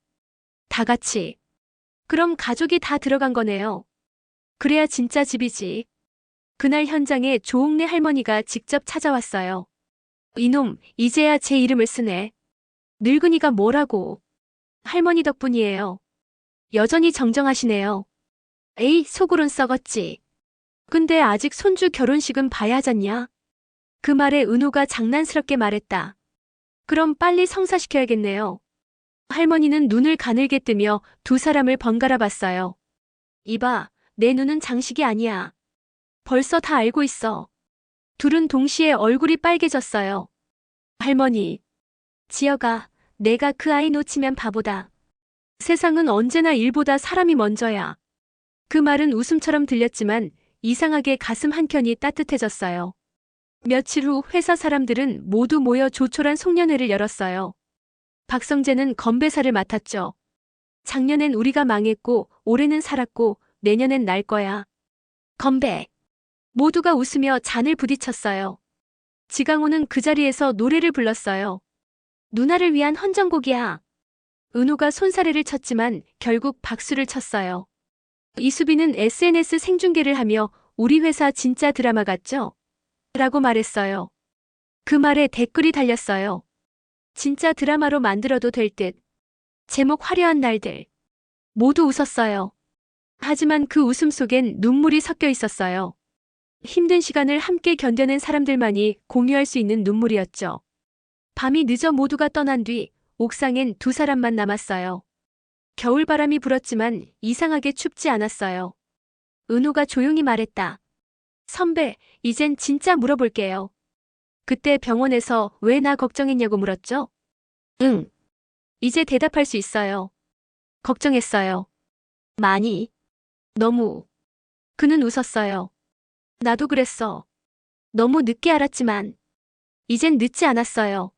S2: 다 같이. 그럼 가족이 다 들어간 거네요. 그래야 진짜 집이지. 그날 현장에 조옥래 할머니가 직접 찾아왔어요. 이놈, 이제야 제 이름을 쓰네. 늙은이가 뭐라고. 할머니 덕분이에요. 여전히 정정하시네요. 에이, 속으론 썩었지. 근데 아직 손주 결혼식은 봐야 하잖냐? 그 말에 은호가 장난스럽게 말했다. 그럼 빨리 성사시켜야겠네요. 할머니는 눈을 가늘게 뜨며 두 사람을 번갈아 봤어요. 이봐, 내 눈은 장식이 아니야. 벌써 다 알고 있어. 둘은 동시에 얼굴이 빨개졌어요. 할머니. 지혁아, 내가 그 아이 놓치면 바보다. 세상은 언제나 일보다 사람이 먼저야. 그 말은 웃음처럼 들렸지만 이상하게 가슴 한켠이 따뜻해졌어요. 며칠 후 회사 사람들은 모두 모여 조촐한 송년회를 열었어요. 박성재는 건배사를 맡았죠. 작년엔 우리가 망했고 올해는 살았고 내년엔 날 거야. 건배. 모두가 웃으며 잔을 부딪혔어요. 지강호는 그 자리에서 노래를 불렀어요. 누나를 위한 헌정곡이야. 은호가 손사래를 쳤지만 결국 박수를 쳤어요. 이수빈은 SNS 생중계를 하며 우리 회사 진짜 드라마 같죠? 라고 말했어요. 그 말에 댓글이 달렸어요. 진짜 드라마로 만들어도 될 듯. 제목 화려한 날들. 모두 웃었어요. 하지만 그 웃음 속엔 눈물이 섞여 있었어요. 힘든 시간을 함께 견뎌낸 사람들만이 공유할 수 있는 눈물이었죠. 밤이 늦어 모두가 떠난 뒤 옥상엔 두 사람만 남았어요. 겨울바람이 불었지만 이상하게 춥지 않았어요. 은호가 조용히 말했다. 선배, 이젠 진짜 물어볼게요. 그때 병원에서 왜 나 걱정했냐고 물었죠? 응. 이제 대답할 수 있어요. 걱정했어요. 많이. 너무. 그는 웃었어요. 나도 그랬어. 너무 늦게 알았지만. 이젠 늦지 않았어요.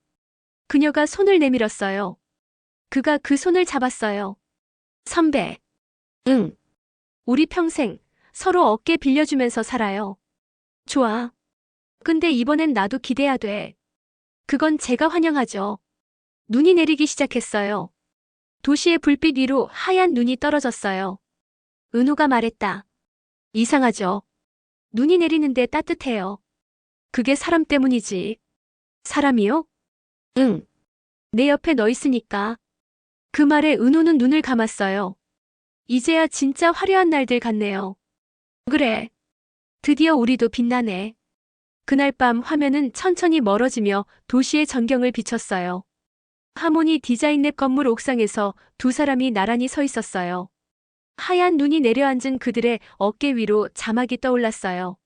S2: 그녀가 손을 내밀었어요. 그가 그 손을 잡았어요. 선배. 응. 우리 평생 서로 어깨 빌려주면서 살아요. 좋아. 근데 이번엔 나도 기대야 돼. 그건 제가 환영하죠. 눈이 내리기 시작했어요. 도시의 불빛 위로 하얀 눈이 떨어졌어요. 은호가 말했다. 이상하죠. 눈이 내리는데 따뜻해요. 그게 사람 때문이지. 사람이요? 응. 내 옆에 너 있으니까. 그 말에 은호는 눈을 감았어요. 이제야 진짜 화려한 날들 같네요. 그래. 드디어 우리도 빛나네. 그날 밤 화면은 천천히 멀어지며 도시의 전경을 비췄어요. 하모니 디자인랩 건물 옥상에서 두 사람이 나란히 서 있었어요. 하얀 눈이 내려앉은 그들의 어깨 위로 자막이 떠올랐어요.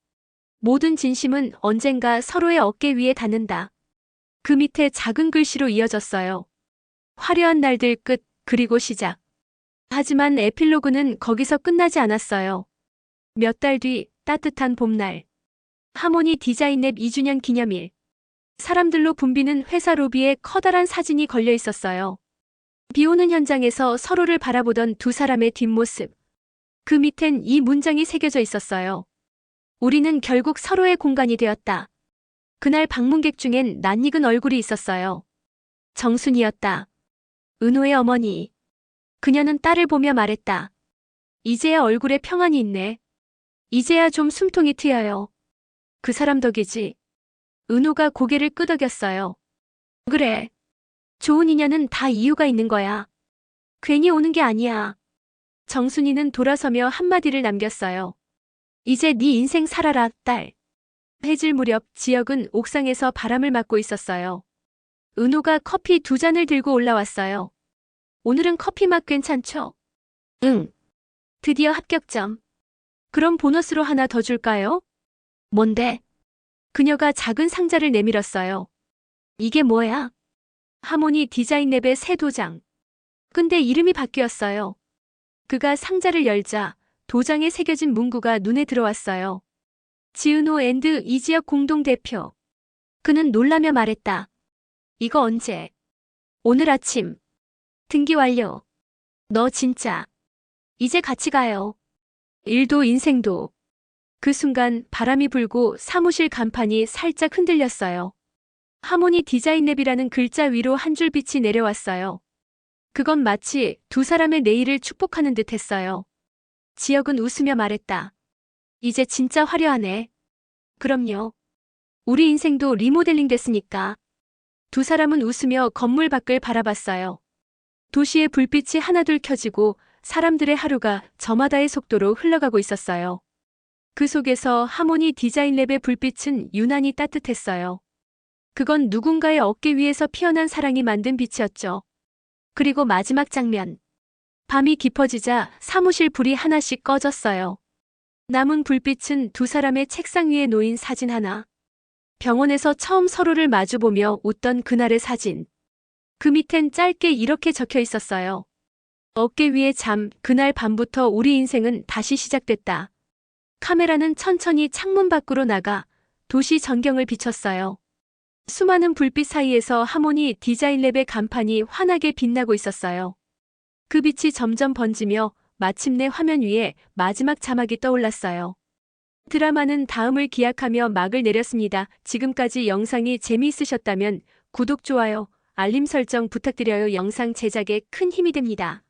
S2: 모든 진심은 언젠가 서로의 어깨 위에 닿는다. 그 밑에 작은 글씨로 이어졌어요. 화려한 날들 끝, 그리고 시작. 하지만 에필로그는 거기서 끝나지 않았어요. 몇 달 뒤 따뜻한 봄날. 하모니 디자인랩 2주년 기념일. 사람들로 붐비는 회사 로비에 커다란 사진이 걸려 있었어요. 비 오는 현장에서 서로를 바라보던 두 사람의 뒷모습. 그 밑엔 이 문장이 새겨져 있었어요. 우리는 결국 서로의 공간이 되었다. 그날 방문객 중엔 낯익은 얼굴이 있었어요. 정순이었다. 은호의 어머니. 그녀는 딸을 보며 말했다. 이제야 얼굴에 평안이 있네. 이제야 좀 숨통이 트여요. 그 사람 덕이지. 은호가 고개를 끄덕였어요. 그래. 좋은 인연은 다 이유가 있는 거야. 괜히 오는 게 아니야. 정순이는 돌아서며 한마디를 남겼어요. 이제 네 인생 살아라, 딸. 해질 무렵 지혁은 옥상에서 바람을 맞고 있었어요. 은호가 커피 두 잔을 들고 올라왔어요. 오늘은 커피 맛 괜찮죠? 응. 드디어 합격점. 그럼 보너스로 하나 더 줄까요? 뭔데? 그녀가 작은 상자를 내밀었어요. 이게 뭐야? 하모니 디자인랩의 새 도장. 근데 이름이 바뀌었어요. 그가 상자를 열자 도장에 새겨진 문구가 눈에 들어왔어요. 지은호 앤드 이지혁 공동대표. 그는 놀라며 말했다. 이거 언제? 오늘 아침. 등기 완료. 너 진짜. 이제 같이 가요. 일도 인생도. 그 순간 바람이 불고 사무실 간판이 살짝 흔들렸어요. 하모니 디자인랩이라는 글자 위로 한 줄 빛이 내려왔어요. 그건 마치 두 사람의 내일을 축복하는 듯 했어요. 지혁은 웃으며 말했다. 이제 진짜 화려하네. 그럼요. 우리 인생도 리모델링 됐으니까. 두 사람은 웃으며 건물 밖을 바라봤어요. 도시의 불빛이 하나둘 켜지고 사람들의 하루가 저마다의 속도로 흘러가고 있었어요. 그 속에서 하모니 디자인랩의 불빛은 유난히 따뜻했어요. 그건 누군가의 어깨 위에서 피어난 사랑이 만든 빛이었죠. 그리고 마지막 장면. 밤이 깊어지자 사무실 불이 하나씩 꺼졌어요. 남은 불빛은 두 사람의 책상 위에 놓인 사진 하나. 병원에서 처음 서로를 마주보며 웃던 그날의 사진. 그 밑엔 짧게 이렇게 적혀 있었어요. 어깨 위에 잠, 그날 밤부터 우리 인생은 다시 시작됐다. 카메라는 천천히 창문 밖으로 나가 도시 전경을 비췄어요. 수많은 불빛 사이에서 하모니 디자인랩의 간판이 환하게 빛나고 있었어요. 그 빛이 점점 번지며 마침내 화면 위에 마지막 자막이 떠올랐어요. 드라마는 다음을 기약하며 막을 내렸습니다. 지금까지 영상이 재미있으셨다면 구독, 좋아요, 알림 설정 부탁드려요. 영상 제작에 큰 힘이 됩니다.